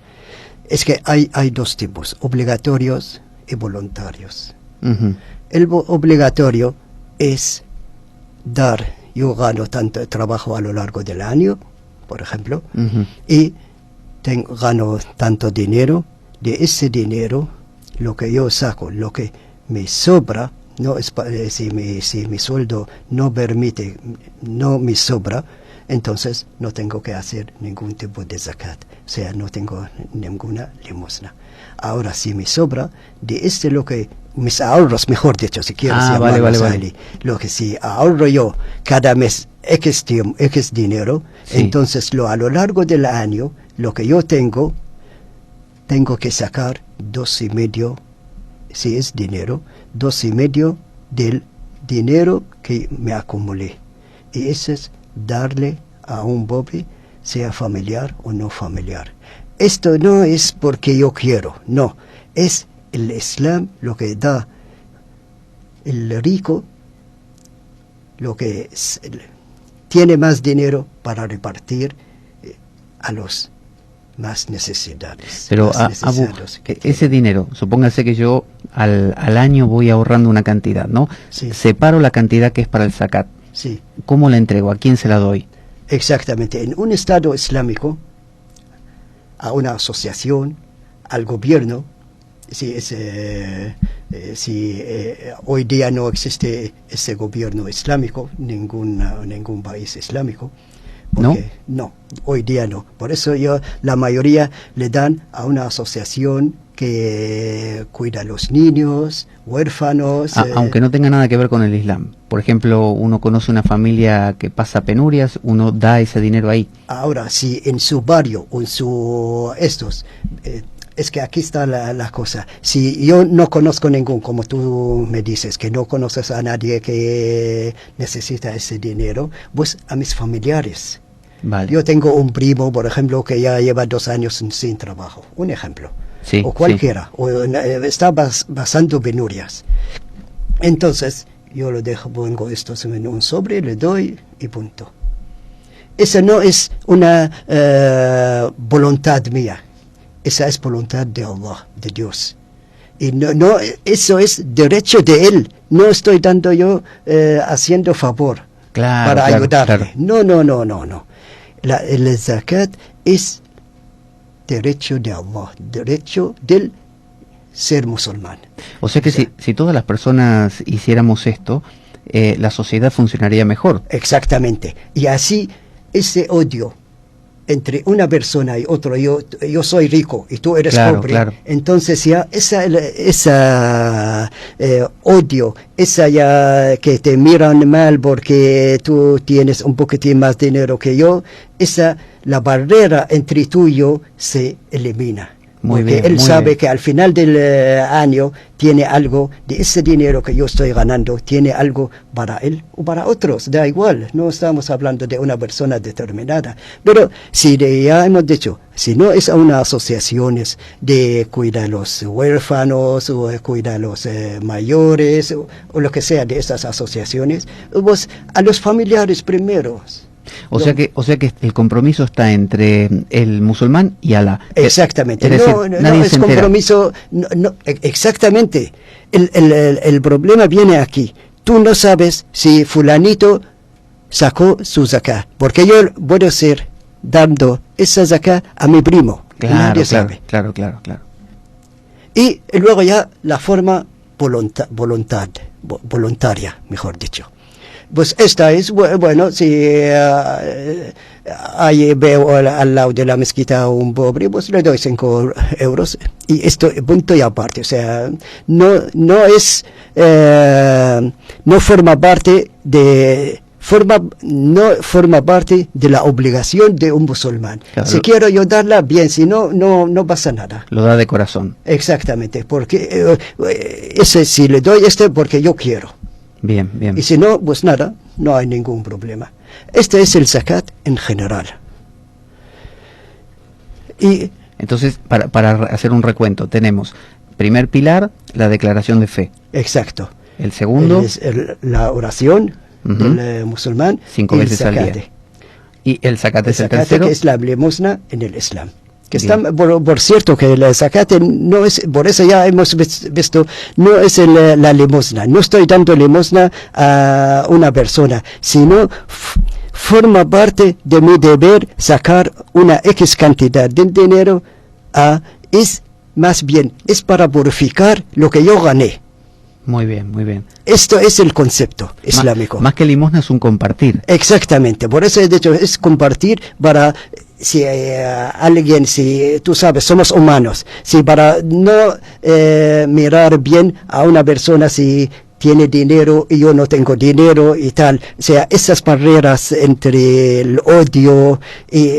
Es que hay 2 tipos, obligatorios y voluntarios. Uh-huh. El obligatorio es dar, yo gano tanto trabajo a lo largo del año, por ejemplo, uh-huh, y gano tanto dinero. De ese dinero, lo que yo saco, lo que me sobra, no es si mi sueldo no permite, no me sobra, entonces no tengo que hacer ningún tipo de zakat, o sea, no tengo ninguna limosna. Ahora, si me sobra, de lo que, mis ahorros, mejor dicho, si quieres llamarlos vale. Lo que si ahorro yo cada mes X dinero, sí, entonces a lo largo del año, lo que yo tengo que sacar 2,5, si es dinero, 2,5 del dinero que me acumulé. Y ese es darle a un bobe, sea familiar o no familiar. Esto no es porque yo quiero, no, es el Islam lo que da el rico, lo que tiene más dinero para repartir a los más necesidades. Pero más Abu, necesitados que tienen. ese dinero, supóngase que yo al año voy ahorrando una cantidad, ¿no? Sí. Separo la cantidad que es para el zakat. Sí, ¿Cómo la entrego? ¿A quién se la doy? exactamente. En un Estado islámico, a una asociación, al gobierno, si hoy día no existe ese gobierno islámico, ningún país islámico, porque no, hoy día no. Por eso la mayoría le dan a una asociación que cuida a los niños, huérfanos. Aunque no tenga nada que ver con el Islam. Por ejemplo, uno conoce una familia que pasa penurias, uno da ese dinero ahí. Ahora, si en su barrio o en su es que aquí está la cosa. Si yo no conozco ningún, como tú me dices, que no conoces a nadie que necesita ese dinero, pues a mis familiares. Vale. Yo tengo un primo, por ejemplo, que ya lleva 2 años sin trabajo. Un ejemplo. Sí, o cualquiera. O está pasando penurias. Entonces, yo lo dejo, pongo esto en un sobre, le doy y punto. Esa no es una voluntad mía. Esa es voluntad de Allah, de Dios. Y no, eso es derecho de Él. No estoy dando yo haciendo favor para ayudarle. Claro. No. El zakat es derecho de Allah, derecho del ser musulmán. O sea que si todas las personas hiciéramos esto, la sociedad funcionaría mejor. Exactamente. Y así, ese odio entre una persona y otro, yo soy rico y tú eres pobre, claro. Entonces ya esa odio, esa ya que te miran mal porque tú tienes un poquitín más dinero que yo, la barrera entre tú y yo se elimina. Muy Porque bien, él muy sabe bien. que al final del año tiene algo de ese dinero que yo estoy ganando, tiene algo para él o para otros, da igual, no estamos hablando de una persona determinada. Pero si ya hemos dicho, si no es a unas asociaciones de cuidar a los huérfanos o cuidar a los mayores o lo que sea de esas asociaciones, pues a los familiares primeros. O sea que el compromiso está entre el musulmán y Alá. Exactamente. Es decir, nadie es se entera. compromiso. Exactamente. El problema viene aquí. Tú no sabes si fulanito sacó su zakat, porque yo puedo ser dando esa zakat a mi primo. Nadie sabe. Claro. Y luego ya la forma voluntaria, mejor dicho. Pues esta es, bueno, si ahí veo al lado de la mezquita a un pobre, pues le doy 5 euros. Y esto, punto y aparte. O sea, no forma parte de la obligación de un musulmán. Claro. Si quiero yo darla, bien, si no pasa nada. Lo da de corazón. Exactamente, porque si le doy porque yo quiero. Bien. Y si no, pues nada, no hay ningún problema. Este es el zakat en general. Y Entonces, para hacer un recuento, tenemos primer pilar, la declaración de fe. exacto. El segundo, Es la oración del musulmán. 5 y el veces al zakat. día. Y el zakat es el zakat, tercero. que es la limosna en el Islam. Que Bien. está, por cierto, que el zakat no es, por eso ya hemos visto, no es la limosna. No estoy dando limosna a una persona, sino forma parte de mi deber sacar una X cantidad de dinero es para purificar lo que yo gané. Muy bien. Esto es el concepto islámico. Más que limosna es un compartir. Exactamente, por eso he dicho, es compartir para, si alguien, si tú sabes, somos humanos, si para no mirar bien a una persona si tiene dinero y yo no tengo dinero y tal, o sea, esas barreras entre el odio y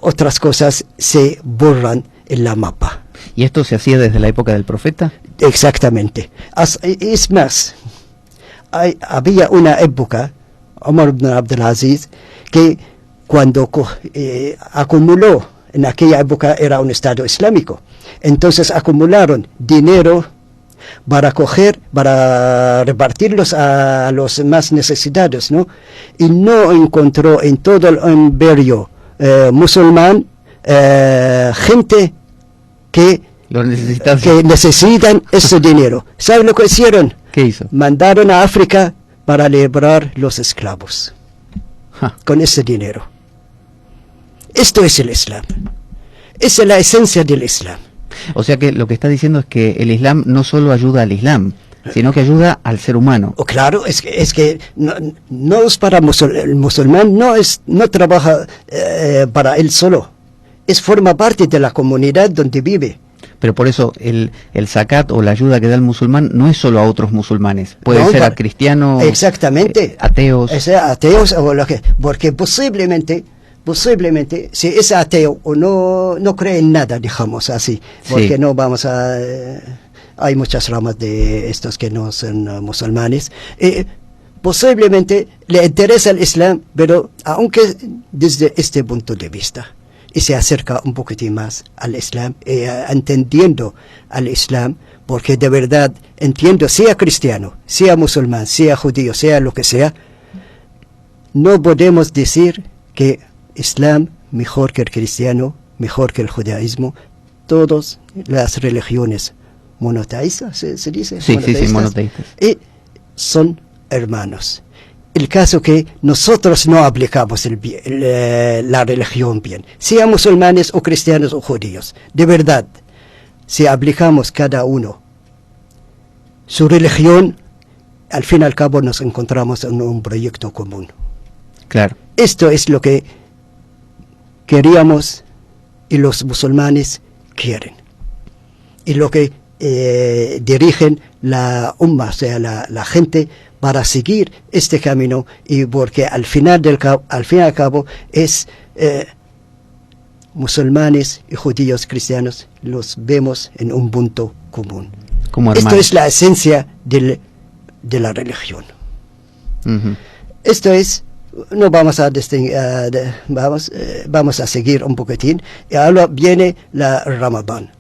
otras cosas se borran en la mapa. ¿Y esto se hacía desde la época del profeta? Exactamente. Es más, había una época, Omar ibn Abdelaziz, que cuando acumuló, en aquella época era un Estado islámico, entonces acumularon dinero para repartirlos a los más necesitados, ¿no? Y no encontró en todo el imperio musulmán gente que Lo necesitas. necesitan ese dinero. ¿Sabe lo que hicieron? ¿Qué hizo? Mandaron a África para liberar los esclavos Ja. con ese dinero. Esto es el Islam. Esa es la esencia del Islam. O sea que lo que está diciendo es que el Islam no solo ayuda al Islam, sino que ayuda al ser humano. O claro, es que no es para el musulmán, no trabaja para él solo. Forma parte de la comunidad donde vive. Pero por eso el zakat o la ayuda que da el musulmán no es solo a otros musulmanes. Puede No, ser a para- cristianos, Exactamente. ateos. O sea, ateos o lo que, porque posiblemente, si es ateo o no cree en nada, digamos así, porque Sí. no vamos a... hay muchas ramas de estos que no son musulmanes. Posiblemente le interesa el Islam, pero aunque desde este punto de vista, y se acerca un poquitín más al Islam, entendiendo al Islam, porque de verdad entiendo, sea cristiano, sea musulmán, sea judío, sea lo que sea, no podemos decir que Islam mejor que el cristiano, mejor que el judaísmo. Todas las religiones monoteístas, ¿se dice? Sí, monoteístas. Y son hermanos. El caso que nosotros no aplicamos la religión bien, sea musulmanes o cristianos o judíos. De verdad, si aplicamos cada uno su religión, al fin y al cabo nos encontramos en un proyecto común. Claro. Esto es lo que queríamos y los musulmanes quieren. Y lo que dirigen la umma, o sea, la gente, para seguir este camino, y porque al fin y al cabo es musulmanes y judíos cristianos los vemos en un punto común. Como Esto hermanos. es la esencia de la religión. Ujú. Esto es, no vamos a vamos a seguir un poquitín, y ahora viene la Ramadán.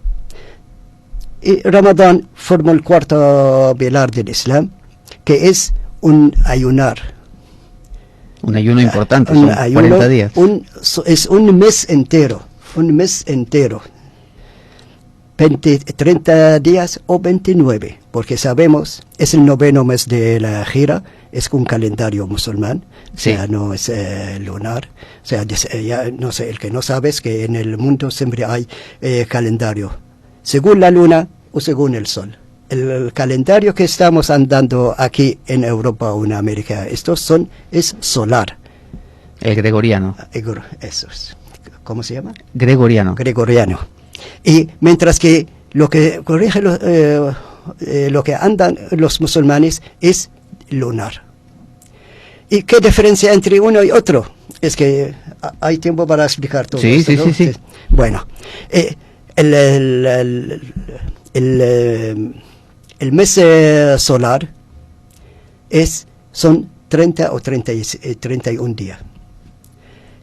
Y Ramadán forma el cuarto pilar del Islam, que es un ayunar. Un ayuno importante, Un son ayuno, 40 días. es un mes entero, 20, 30 días o 29, porque sabemos, es el 9º mes de la Hijra, es un calendario musulmán, Sí. o sea, no es lunar, o sea, ya, no sé, el que no sabe es que en el mundo siempre hay calendario, según la luna o según el sol. El calendario que estamos andando aquí en Europa o en América, es solar. El gregoriano. Eso es. ¿Cómo se llama? Gregoriano. Gregoriano. Y mientras que lo que corrige lo que andan los musulmanes es lunar. ¿Y qué diferencia entre uno y otro? Es que hay tiempo para explicar todo Sí, esto, sí, ¿no? sí, sí. Bueno, el mes solar son 30 o 31 días.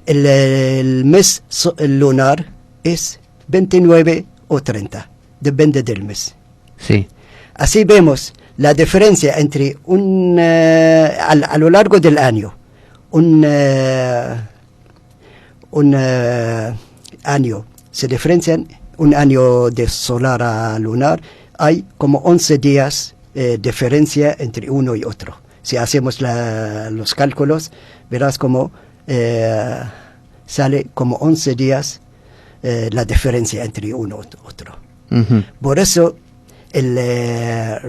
El mes lunar es 29 o 30, depende del mes. Sí. Así vemos la diferencia entre a lo largo del año, un año, se diferencian un año de solar a lunar, hay como 11 días diferencia entre uno y otro. Si hacemos los cálculos, verás como sale como 11 días la diferencia entre uno y otro. Ujú. Por eso el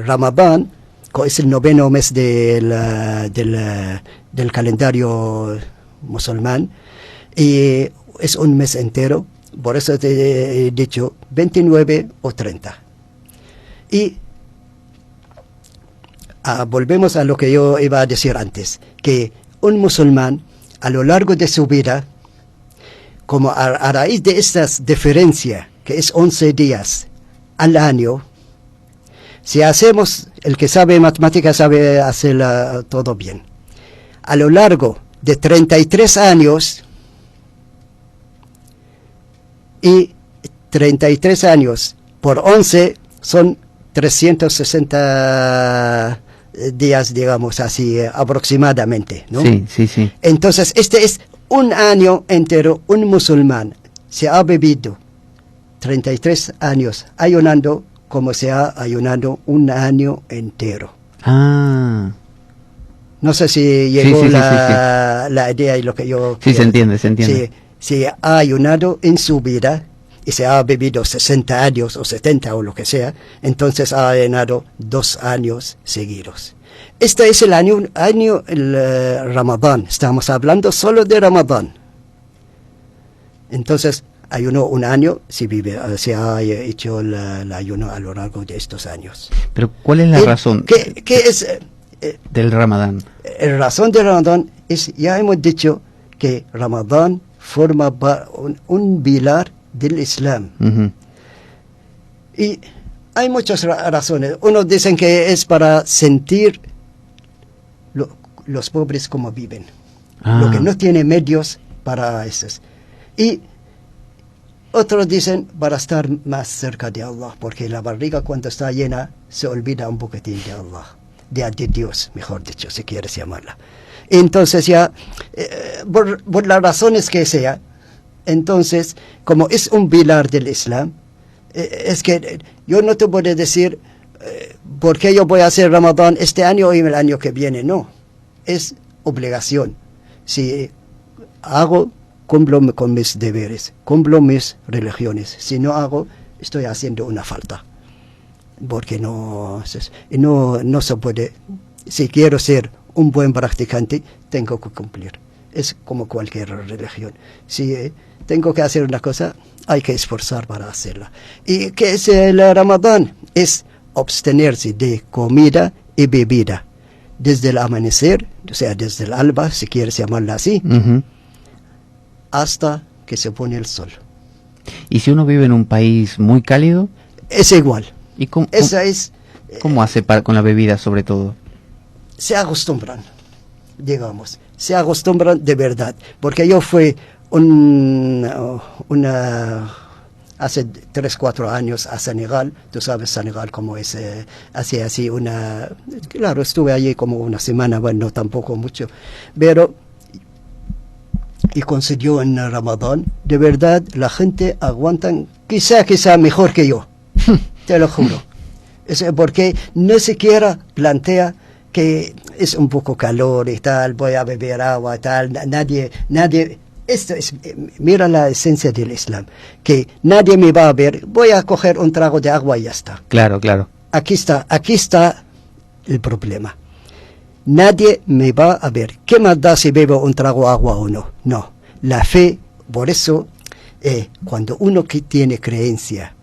Ramadán, que es el 9º mes del calendario musulmán, y es un mes entero, por eso te he dicho 29 o 30. Y volvemos a lo que yo iba a decir antes, que un musulmán a lo largo de su vida, como a raíz de estas diferencias, que es 11 días al año, si hacemos, el que sabe matemáticas sabe hacer todo bien. A lo largo de 33 años, y 33 años por 11 son 360 días, digamos así, aproximadamente, ¿no? Sí, sí, sí. Entonces, este es un año entero, un musulmán. se ha vivido 33 años ayunando como se ha ayunado un año entero. Ah, No sé si llegó sí, la idea y lo que yo... sí, quiero se entiende, se entiende. Si ha ayunado en su vida y se ha vivido 60 años o 70 o lo que sea, entonces ha ayunado 2 años seguidos. Este es el año Ramadán. Estamos hablando solo de Ramadán. Entonces, ayuno un año si se ha hecho el ayuno a lo largo de estos años. Pero ¿cuál es la razón ¿Qué es? del Ramadán? La razón de Ramadán es, ya hemos dicho que Ramadán forma un pilar del Islam. Ujú. Y hay muchas razones. Unos dicen que es para sentir los pobres como viven. Lo que no tiene medios para eso. Y otros dicen para estar más cerca de Allah, porque la barriga cuando está llena se olvida un poquitín de Allah, de Dios, mejor dicho, si quieres llamarla. Entonces ya, por las razones que sea, entonces, como es un pilar del Islam, es que yo no te puedo decir por qué yo voy a hacer Ramadán este año y el año que viene, no. Es obligación. Si hago, cumplo con mis deberes, cumplo mis religiones. Si no hago, estoy haciendo una falta. Porque no se puede. Si quiero ser un buen practicante, tengo que cumplir. Es como cualquier religión. Si tengo que hacer una cosa, hay que esforzar para hacerla. ¿Y qué es el Ramadán? Es abstenerse de comida y bebida desde el amanecer, o sea, desde el alba, si quieres llamarla así, Ujú. hasta que se pone el sol. ¿Y si uno vive en un país muy cálido? Es igual. ¿Y cómo, Esa es... cómo hace con la bebida sobre todo? Se acostumbran, digamos. Se acostumbran de verdad. Porque yo fui hace 3, 4 años a Senegal. Tú sabes Senegal cómo es. Hace así claro, estuve allí como una semana, bueno, tampoco mucho. Pero... y coincidió en Ramadán, de verdad la gente aguantan quizá mejor que yo, te lo juro. Es porque no siquiera plantea que es un poco calor y tal, voy a beber agua y tal, nadie, esto es, mira la esencia del Islam, que nadie me va a ver, voy a coger un trago de agua y ya está. Claro, claro. Aquí está el problema. Nadie me va a ver. ¿Qué más da si bebo un trago de agua o no? No. La fe, por eso, cuando uno que tiene creencia,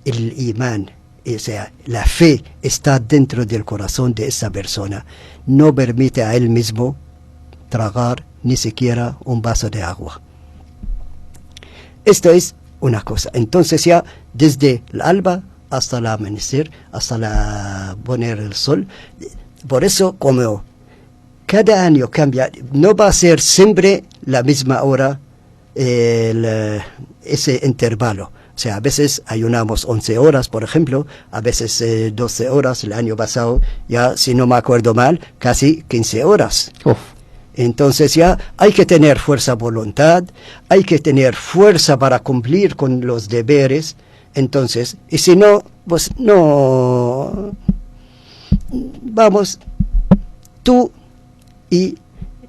el imán, o sea, la fe está dentro del corazón de esa persona, no permite a él mismo tragar ni siquiera un vaso de agua. Esto es una cosa. Entonces ya, desde el alba hasta el amanecer, hasta poner el sol, por eso, como cada año cambia, no va a ser siempre la misma hora ese intervalo. O sea, a veces ayunamos 11 horas, por ejemplo, a veces 12 horas. El año pasado, ya si no me acuerdo mal, casi 15 horas. Uf. Entonces ya hay que tener fuerza de voluntad, hay que tener fuerza para cumplir con los deberes. Entonces, y si no, pues no... Vamos, tú y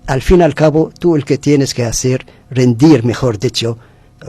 al fin y al cabo tú el que tienes que hacer, rendir, mejor dicho,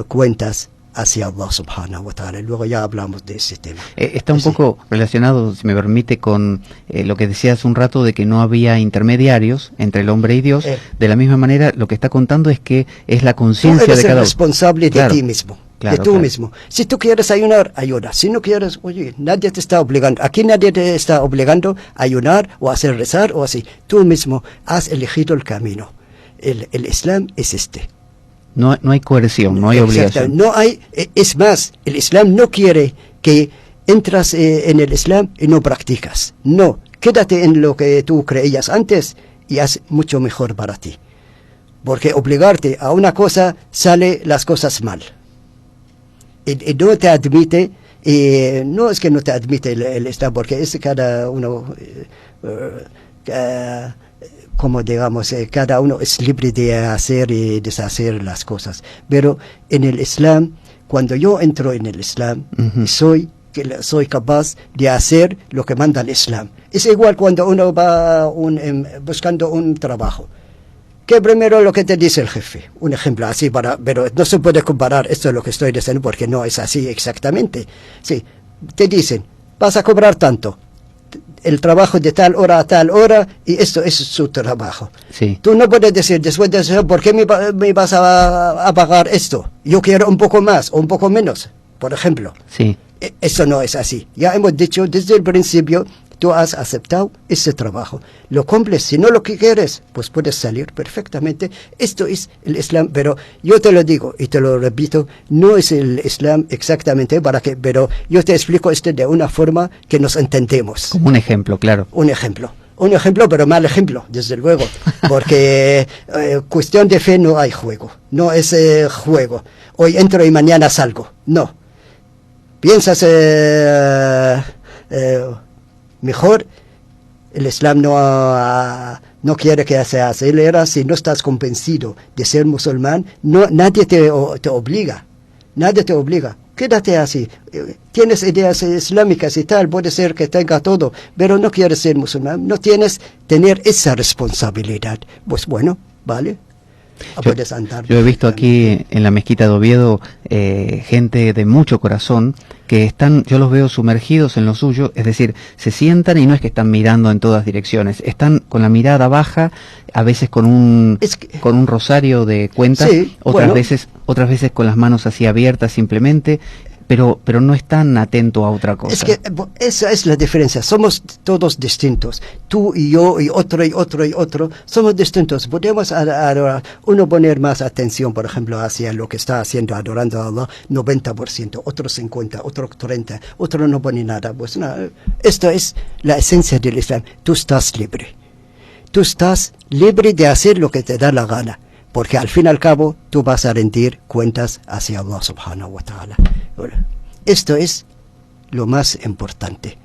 cuentas hacia Allah subhanahu wa ta'ala. Luego ya hablamos de ese tema. Está un Sí. poco relacionado, si me permite, con lo que decía hace un rato de que no había intermediarios entre el hombre y Dios. De la misma manera, lo que está contando es que es la Tú conciencia eres de cada el uno. responsable de Claro, ti mismo. claro, de tú claro. mismo. Si tú quieres ayunar, ayuna. Si no quieres, oye, nadie te está obligando. Aquí nadie te está obligando a ayunar o a hacer rezar o así. Tú mismo has elegido el camino. El Islam es este. No hay coerción, no hay Exacto. obligación. No hay, es más, el Islam no quiere que entras en el Islam y no practicas. No, quédate en lo que tú creías antes y haz mucho mejor para ti. Porque obligarte a una cosa sale las cosas mal. Y no te admite, no es que no te admite el Islam, porque es cada uno, como digamos, cada uno es libre de hacer y deshacer las cosas. Pero en el Islam, cuando yo entro en el Islam, soy capaz de hacer lo que manda el Islam. Es igual cuando uno va buscando un trabajo. ¿Qué primero lo que te dice el jefe? Un ejemplo así, pero no se puede comparar esto es lo que estoy diciendo porque no es así exactamente. Sí, te dicen, vas a cobrar tanto. El trabajo de tal hora a tal hora y esto es su trabajo. Sí. Tú no puedes decir después de eso, ¿por qué me vas a pagar esto? Yo quiero un poco más o un poco menos, por ejemplo. Sí. Eso no es así. Ya hemos dicho desde el principio, tú has aceptado ese trabajo. Lo cumples, si no lo que quieres, pues puedes salir perfectamente. Esto es el Islam, pero yo te lo digo y te lo repito, no es el Islam exactamente pero yo te explico esto de una forma que nos entendemos. Como un ejemplo, claro. Un ejemplo, pero mal ejemplo, desde luego, porque cuestión de fe no hay juego, no es juego. Hoy entro y mañana salgo, no. Piensas mejor, el Islam no quiere que se acelera si no estás convencido de ser musulmán, nadie te obliga, nadie te obliga. Quédate así, tienes ideas islámicas y tal, puede ser que tenga todo, pero no quieres ser musulmán, no tienes tener esa responsabilidad. Pues bueno, vale. Puedes andar. Yo he visto aquí en la mezquita de Oviedo gente de mucho corazón que están, yo los veo sumergidos en lo suyo, es decir, se sientan y no es que están mirando en todas direcciones, están con la mirada baja, a veces con un rosario de cuentas, sí, otras veces con las manos así abiertas simplemente, pero no están atentos a otra cosa. Es que esa es la diferencia, somos todos distintos, tú y yo y otro y otro y otro, somos distintos, podemos uno poner más atención, por ejemplo, hacia lo que está haciendo, adorando a Allah, 90%, otro 50%, otro 30%, otro no pone nada, pues no, esto es la esencia del Islam, tú estás libre de hacer lo que te da la gana. Porque al fin y al cabo tú vas a rendir cuentas hacia Allah subhanahu wa ta'ala. Esto es lo más importante.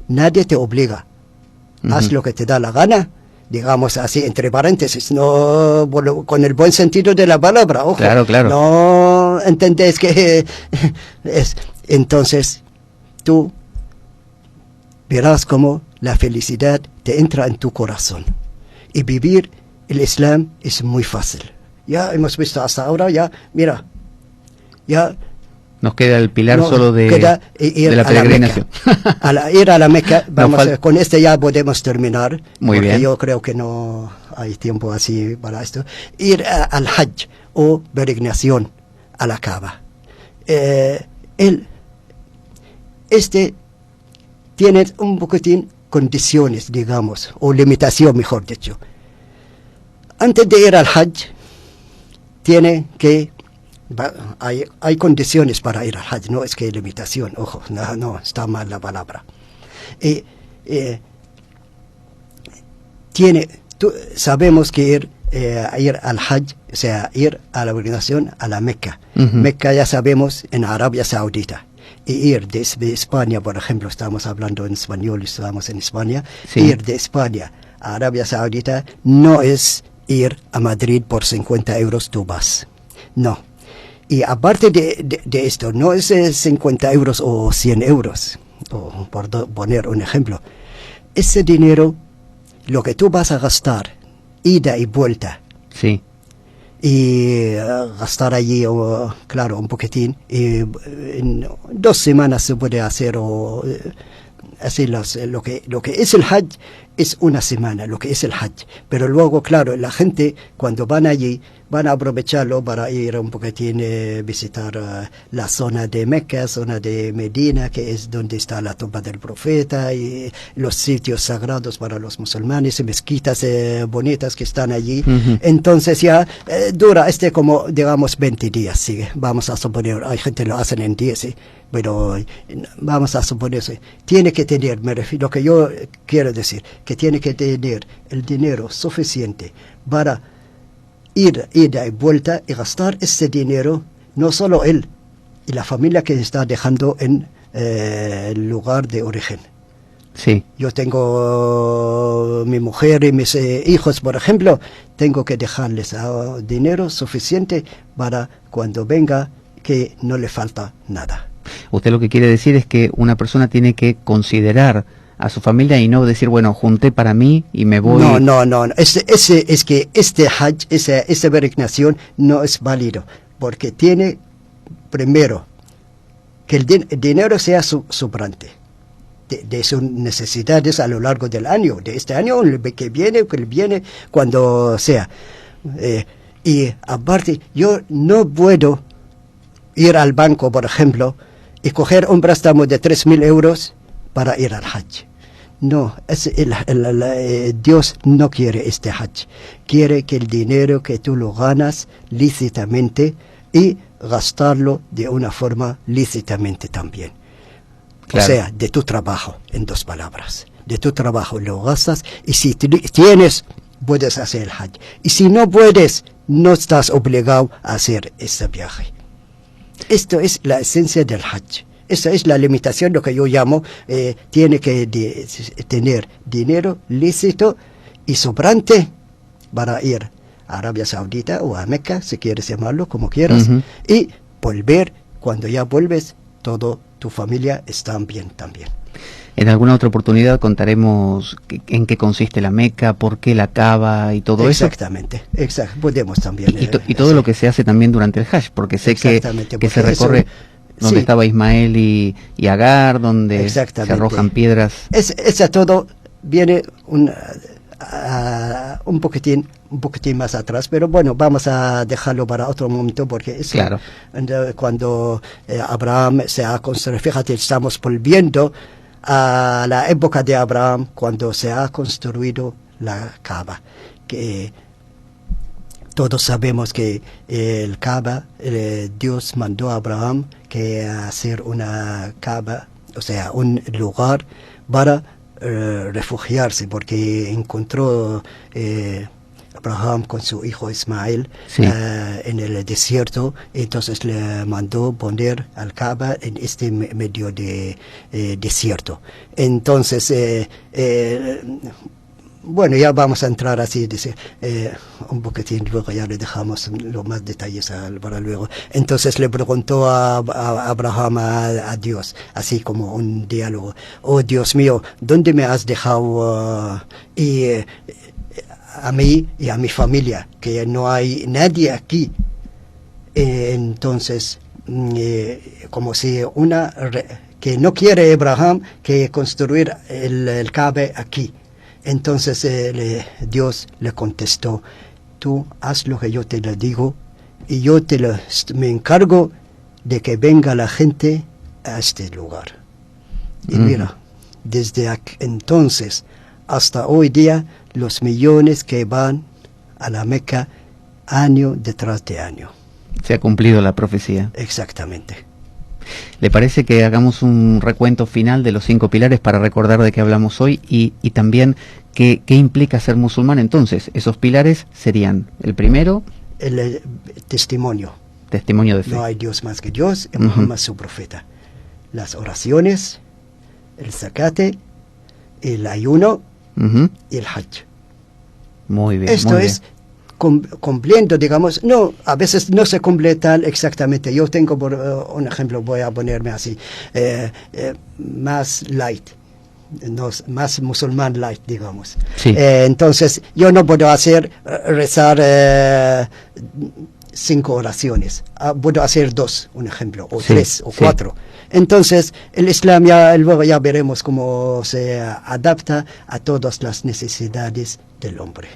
Nadie te obliga. Haz lo que te da la gana, digamos así, entre paréntesis, no con el buen sentido de la palabra, ojo. Claro. No entendés que es. Entonces, tú verás cómo la felicidad te entra en tu corazón. Y vivir el Islam es muy fácil. Ya hemos visto hasta ahora, ya nos queda el pilar solo de la peregrinación. Ir a la Meca, con este ya podemos terminar. Muy porque bien. Yo creo que no hay tiempo así para esto. Ir al Hajj o peregrinación a la Kaaba. Este tiene un poquitín condiciones, digamos, o limitación, mejor dicho. Antes de ir al Hajj, hay condiciones para ir al Hajj, no es que hay limitación, ojo, no, está mal la palabra. Sabemos que ir al Hajj, o sea, ir a la peregrinación a la Meca. Meca ya sabemos en Arabia Saudita. Y ir desde España, por ejemplo, estamos hablando en español, estamos en España, sí. Ir de España a Arabia Saudita no es ir a Madrid por 50 euros tú vas. No. Y aparte de esto, no es 50 euros o 100 euros, o por poner un ejemplo. Ese dinero, lo que tú vas a gastar, ida y vuelta. Sí. Y gastar allí, claro, un poquitín. Y en 2 semanas se puede hacer, así lo que es el Hajj es una semana, lo que es el Hajj. Pero luego, claro, la gente cuando van allí van a aprovecharlo para ir un poquitín visitar la zona de Meca, zona de Medina, que es donde está la tumba del profeta y los sitios sagrados para los musulmanes, mezquitas bonitas que están allí. Entonces ya dura como, digamos, 20 días, sigue. Vamos a suponer, hay gente que lo hacen en 10, ¿sí? Pero vamos a suponer, tiene que tener, lo que yo quiero decir, que tiene que tener el dinero suficiente para ida y vuelta y gastar ese dinero, no solo él y la familia que está dejando en el lugar de origen. Sí. Yo tengo mi mujer y mis hijos, por ejemplo, tengo que dejarles dinero suficiente para cuando venga que no le falta nada. Usted lo que quiere decir es que una persona tiene que considerar a su familia y no decir, bueno, junté para mí y me voy. No. Es que este Hajj, esa peregrinación no es válido, porque tiene, primero, que el dinero sea sobrante de sus necesidades a lo largo del año, de este año, el que viene, cuando sea. Y aparte, yo no puedo ir al banco, por ejemplo, y coger un préstamo de 3.000 euros para ir al Hajj. No, Dios no quiere este Hajj. Quiere que el dinero que tú lo ganas lícitamente y gastarlo de una forma lícitamente también. Claro. O sea, de tu trabajo, en dos palabras. De tu trabajo lo gastas y si tienes, puedes hacer el Hajj. Y si no puedes, no estás obligado a hacer este viaje. Esto es la esencia del Hajj. Esa es la limitación, lo que yo llamo, tiene que tener dinero lícito y sobrante para ir a Arabia Saudita o a Meca, si quieres llamarlo como quieras, y volver, cuando ya vuelves, toda tu familia está bien también. En alguna otra oportunidad contaremos en qué consiste la Meca, por qué la Kaaba y todo Exactamente, podemos también. Y todo lo que se hace también durante el Hajj, porque sé que se recorre donde estaba Ismael y Agar, donde se arrojan piedras. Esa todo viene un poquitín más atrás, pero bueno, vamos a dejarlo para otro momento, porque eso, claro, cuando Abraham se ha construido, fíjate, estamos volviendo a la época de Abraham, cuando se ha construido la Kaaba, que todos sabemos que el Kaaba, Dios mandó a Abraham que hacer una Kaaba, o sea, un lugar para refugiarse, porque encontró Abraham con su hijo Ismael en el desierto, entonces le mandó poner al Kaaba en este medio de desierto. Entonces, bueno, ya vamos a entrar así, dice, un poquitín, luego ya le dejamos los más detalles para luego. Entonces le preguntó a Abraham a Dios, así como un diálogo: oh Dios mío, ¿dónde me has dejado a mí y a mi familia? Que no hay nadie aquí. Entonces, como si que no quiere Abraham que construir el Kaaba aquí. Entonces Dios le contestó: tú haz lo que yo te lo digo y yo me encargo de que venga la gente a este lugar. Y mira, desde entonces hasta hoy día, los millones que van a la Meca año detrás de año. Se ha cumplido la profecía. Exactamente. ¿Le parece que hagamos un recuento final de los 5 pilares para recordar de qué hablamos hoy y también qué implica ser musulmán? Entonces, esos pilares serían: el primero, el testimonio. Testimonio de fe. No hay Dios más que Dios, y Muhammad su profeta. Las oraciones, el zakate, el ayuno y el hajj. Muy bien. Esto es cumpliendo, digamos, no, a veces no se cumple tal exactamente. Yo tengo, por un ejemplo, voy a ponerme así, más light, más musulmán light, digamos. Sí. Entonces, yo no puedo rezar 5 oraciones, puedo hacer 2, un ejemplo, o 3 o 4. Entonces, el Islam luego ya veremos cómo se adapta a todas las necesidades del hombre.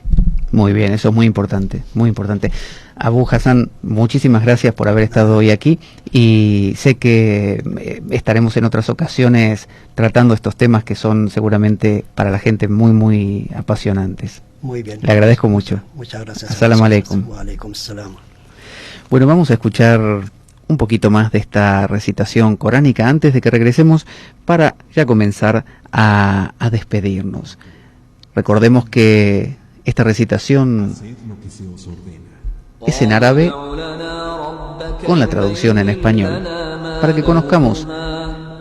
Muy bien, eso es muy importante, muy importante. Abu Hassan, muchísimas gracias por haber estado hoy aquí, y sé que estaremos en otras ocasiones tratando estos temas que son seguramente para la gente muy, muy apasionantes. Muy bien. Le agradezco mucho. Muchas gracias. As-salamu alaykum. Wa alaykum as-salam. Bueno, vamos a escuchar un poquito más de esta recitación coránica antes de que regresemos para ya comenzar a despedirnos. Recordemos que esta recitación es en árabe con la traducción en español, para que conozcamos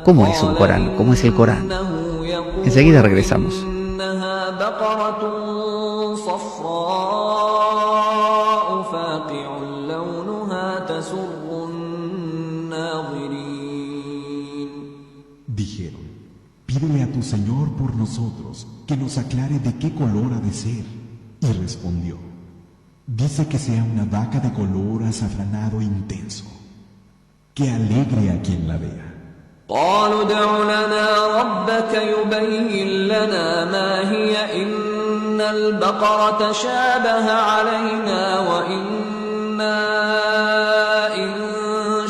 cómo es un Corán, cómo es el Corán. Enseguida Enseguida regresamos. إنها بقرة صفراء فاقع لونها تسر الناظرين. Dijeron, pídele a tu Señor por nosotros, que nos aclare de qué color ha de ser. Y respondió, dice que sea una vaca de color azafranado intenso, que alegre a quien la vea. قالوا ادع لنا ربك يبين لنا ما هي إن البقرة شابه علينا وإنا إن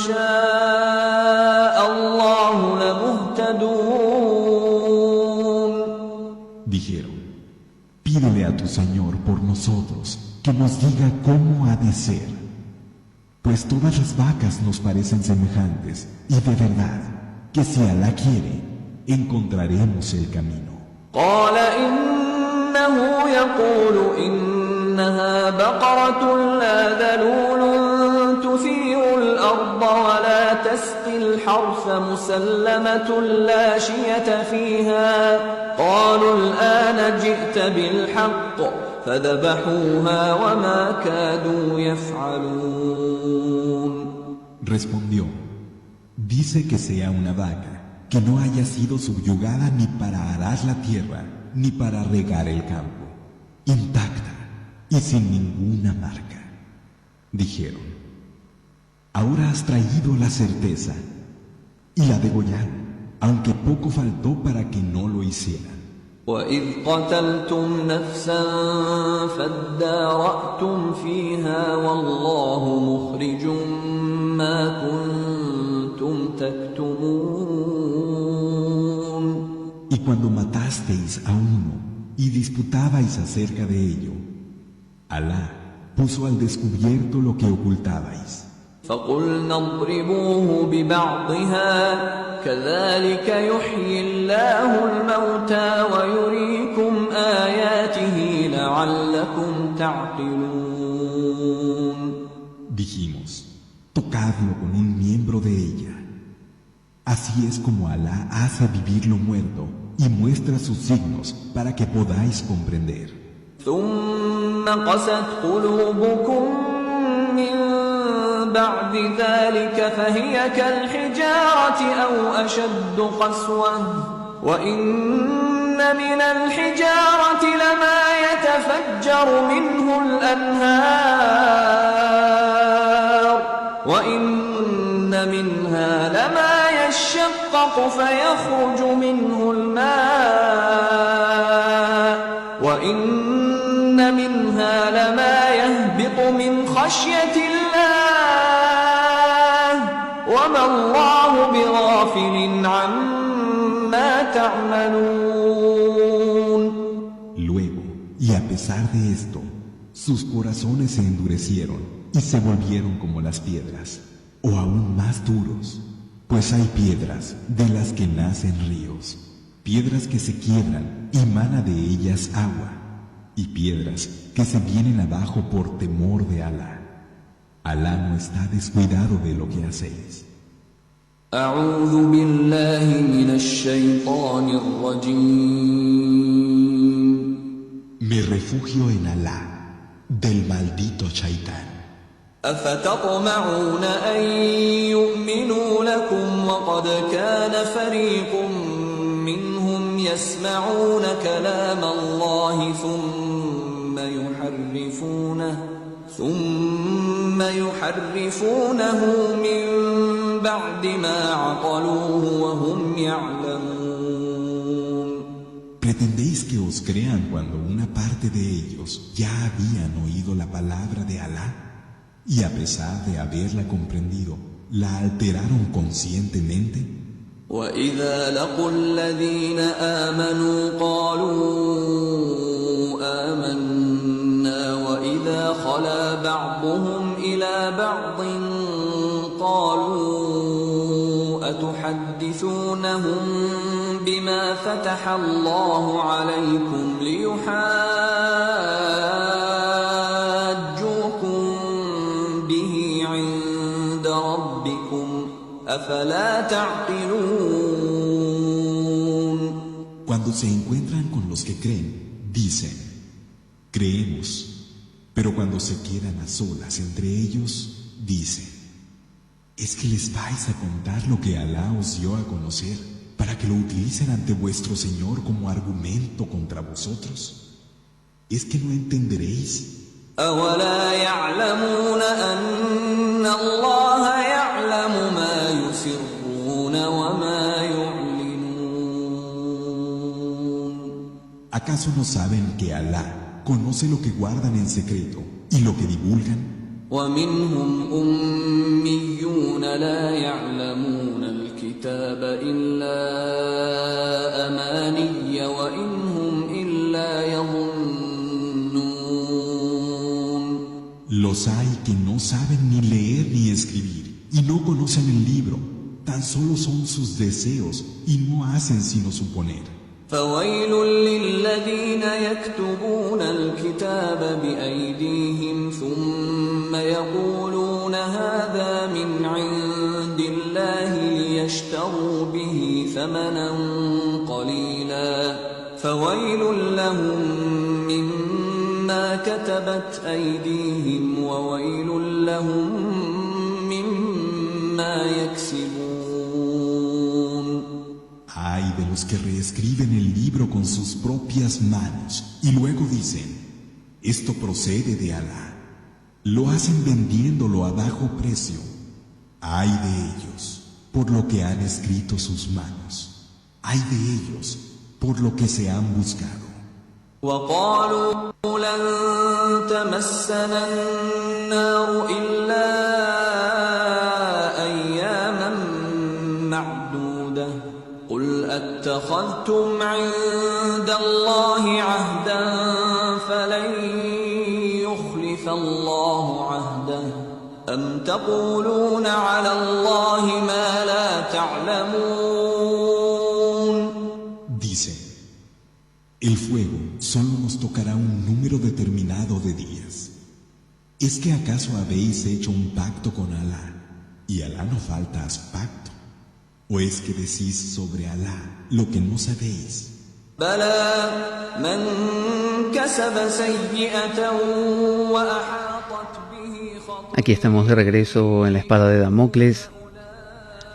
شاء الله لمهتدون. Dijeron, pídele a tu Señor por nosotros, que nos diga cómo ha de ser. Pues todas las vacas nos parecen semejantes, y de verdad, que si Alá quiere, encontraremos el camino. قال إنه يقول إنها بقرة لا ذلول تثير الأرض ولا تسقي الحرث مسلمة لا شية فيها. قالوا الآن جئت بالحق فذبحوها وما كادوا يفعلون. Respondió, dice que sea una vaca, que no haya sido subyugada ni para arar la tierra, ni para regar el campo, intacta y sin ninguna marca. Dijeron, ahora has traído la certeza, y la degollaron, aunque poco faltó para que no lo hicieran. وإذ قتلتم نفسا فادارأتم فيها والله مخرج ما كنتم تكتمون. Y cuando matasteis a uno y disputabais acerca de ello, Alá puso al descubierto lo que ocultabais. فقلنا اضربوه ببعضها كذلك يحيي الله الموتى ويريكم آياته لعلكم تعقلون. Dijimos, tocadlo con un miembro de ella. Así es como Alá hace vivir lo muerto y muestra sus signos para que podáis comprender. ثم قست قلوبكم من بعد ذلك فهي كالحجارة أو أشد قسوة وإن من الحجارة لما يتفجر منه الأنهار وإن منها لما يشقق فيخرج منه الماء وإن منها لما يهبط من خشية الله وما الله بغافل عما تعملون. Luego, y a pesar de esto, sus corazones se endurecieron y se volvieron como las piedras, o aún más duros, pues hay piedras de las que nacen ríos, piedras que se quiebran y mana de ellas agua, y piedras que se vienen abajo por temor de Alá. Alá no está descuidado de lo que hacéis. أعوذ بالله من الشيطان الرجيم. Me refugio en Alá, del maldito Shaitán. أفتطمعون أن يؤمنوا لكم وقد كان فريق منهم يسمعون كلام الله ثم يحرفونه من بعد ما عقلوه وهم يعلمون. ¿Pretendéis que os crean cuando una parte de ellos ya habían oído la palabra de Alá? Y a pesar de haberla comprendido, ¿la alteraron conscientemente? وإذا لقوا الذين آمنوا قالوا آمنا وإذا خلا بعضهم إلى بعض قالوا أتحدثونهم بما فتح الله عليكم ليحاجوكم به عند ربكم أفلا تعقلون. Cuando Cuando se encuentran con los que creen, dicen, creemos, pero cuando se quedan a solas entre ellos, dicen, ¿es que les vais a contar lo que Alá os dio a conocer para que lo utilicen ante vuestro Señor como argumento contra vosotros? ¿Es que no entenderéis? أولا يعلمون أن الله يعلم ما يسرون وما يعلنون. ¿Acaso no saben que Alá conoce lo que guardan en secreto y lo que divulgan? ومنهم أميون لا يعلمون الكتاب إلا أماني وإن هم إلا يظنون. Los hay que no saben ni leer ni escribir y no conocen el libro, tan solo son sus deseos y no hacen sino suponer. فويل للذين يكتبون الكتاب بأيديهم ثم يقولون هذا من عند الله ليشتروا به ثمنا قليلا فويل لهم مما كتبت أيديهم وويل لهم مما يكسبون. Ay de los que reescriben el libro con sus propias manos y luego dicen, esto procede de Alá. Lo hacen vendiéndolo a bajo precio. Ay de ellos por lo que han escrito sus manos. Ay de ellos por lo que se han buscado. وقالوا لن تمسنا النار إلا أياما معدودة قل أتخذتم عند الله عهدا فلن يخلف الله عهده أم تقولون على الله ما لا تعلمون. Dice, el fuego solo nos tocará un número determinado de días. ¿Es que acaso habéis hecho un pacto con Alá y Alá no falta a su pacto? ¿O es que decís sobre Alá lo que no sabéis? بلى من كسب سيئة وأحاطت به خطيئته. Aquí estamos de regreso en la espada de Damocles.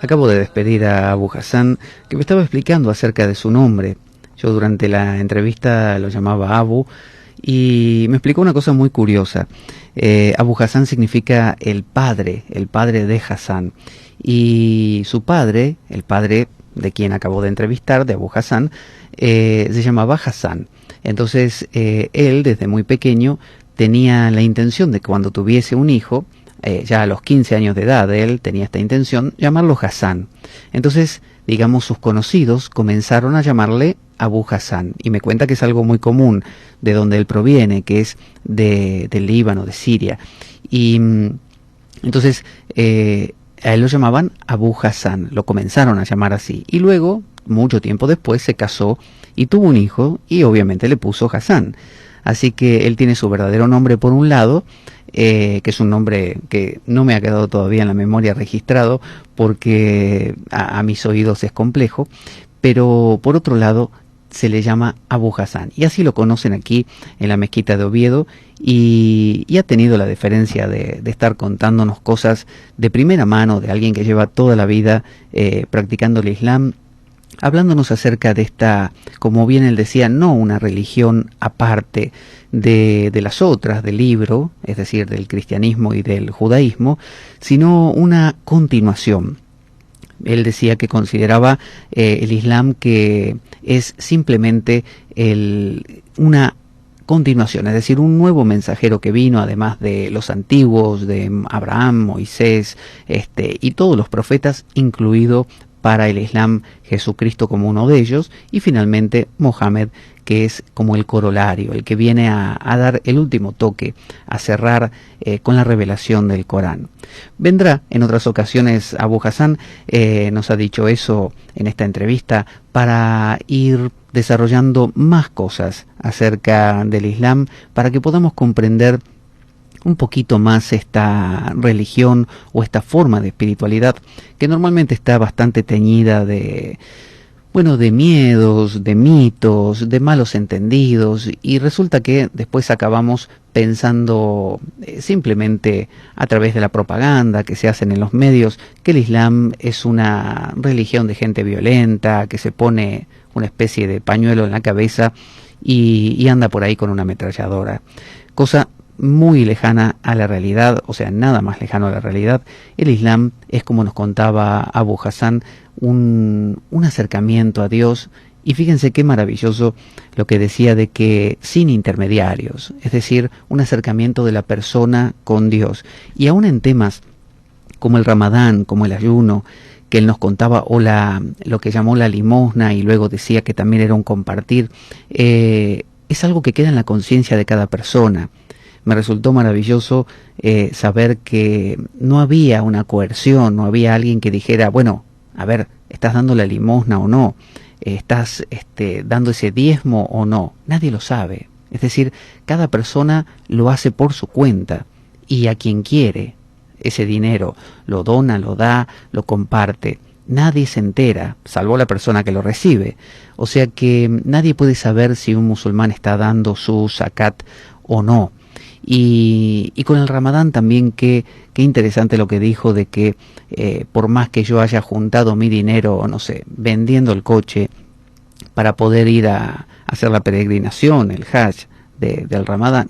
Acabo de despedir a Abu Hassan, que me estaba explicando acerca de su nombre. Yo durante la entrevista lo llamaba Abu y me explicó una cosa muy curiosa. Abu Hassan significa el padre de Hassan. Y su padre, el padre de quien acabo de entrevistar, de Abu Hassan, se llamaba Hassan. Entonces él desde muy pequeño tenía la intención de que cuando tuviese un hijo, ya a los 15 años de edad él tenía esta intención, llamarlo Hassan. Entonces, digamos, sus conocidos comenzaron a llamarle Abu Hassan, y me cuenta que es algo muy común de donde él proviene, que es del Líbano, de Siria. Y entonces a él lo llamaban Abu Hassan, lo comenzaron a llamar así, y luego, mucho tiempo después, se casó y tuvo un hijo, y obviamente le puso Hassan. Así que él tiene su verdadero nombre por un lado, que es un nombre que no me ha quedado todavía en la memoria registrado, porque a mis oídos es complejo, pero por otro lado se le llama Abu Hassan, y así lo conocen aquí en la mezquita de Oviedo, y ha tenido la deferencia de estar contándonos cosas de primera mano de alguien que lleva toda la vida practicando el Islam, hablándonos acerca de esta, como bien él decía, no una religión aparte de las otras del libro, es decir, del cristianismo y del judaísmo, sino una continuación. Él decía que consideraba el Islam que es simplemente una continuación, es decir, un nuevo mensajero que vino, además de los antiguos, de Abraham, Moisés, y todos los profetas, incluido para el Islam Jesucristo como uno de ellos, y finalmente Mohammed, que es como el corolario, el que viene a dar el último toque, a cerrar con la revelación del Corán. Vendrá en otras ocasiones Abu Hassan, nos ha dicho eso en esta entrevista, para ir desarrollando más cosas acerca del Islam, para que podamos comprender un poquito más esta religión o esta forma de espiritualidad que normalmente está bastante teñida de bueno, de miedos, de mitos, de malos entendidos, y resulta que después acabamos pensando simplemente a través de la propaganda que se hacen en los medios que el Islam es una religión de gente violenta, que se pone una especie de pañuelo en la cabeza y anda por ahí con una ametralladora, cosa muy lejana a la realidad, o sea, nada más lejano a la realidad. El Islam es, como nos contaba Abu Hassan, un acercamiento a Dios, y fíjense qué maravilloso lo que decía de que sin intermediarios, es decir, un acercamiento de la persona con Dios. Y aún en temas como el Ramadán, como el ayuno, que él nos contaba, o lo que llamó la limosna, y luego decía que también era un compartir, es algo que queda en la conciencia de cada persona. Me resultó maravilloso saber que no había una coerción, no había alguien que dijera, bueno, a ver, ¿estás dando la limosna o no? ¿Estás dando ese diezmo o no? Nadie lo sabe. Es decir, cada persona lo hace por su cuenta, y a quien quiere ese dinero lo dona, lo da, lo comparte. Nadie se entera, salvo la persona que lo recibe. O sea que nadie puede saber si un musulmán está dando su zakat o no. Y con el Ramadán también, qué interesante lo que dijo de que por más que yo haya juntado mi dinero, no sé, vendiendo el coche para poder ir a hacer la peregrinación, el Hajj del Ramadán,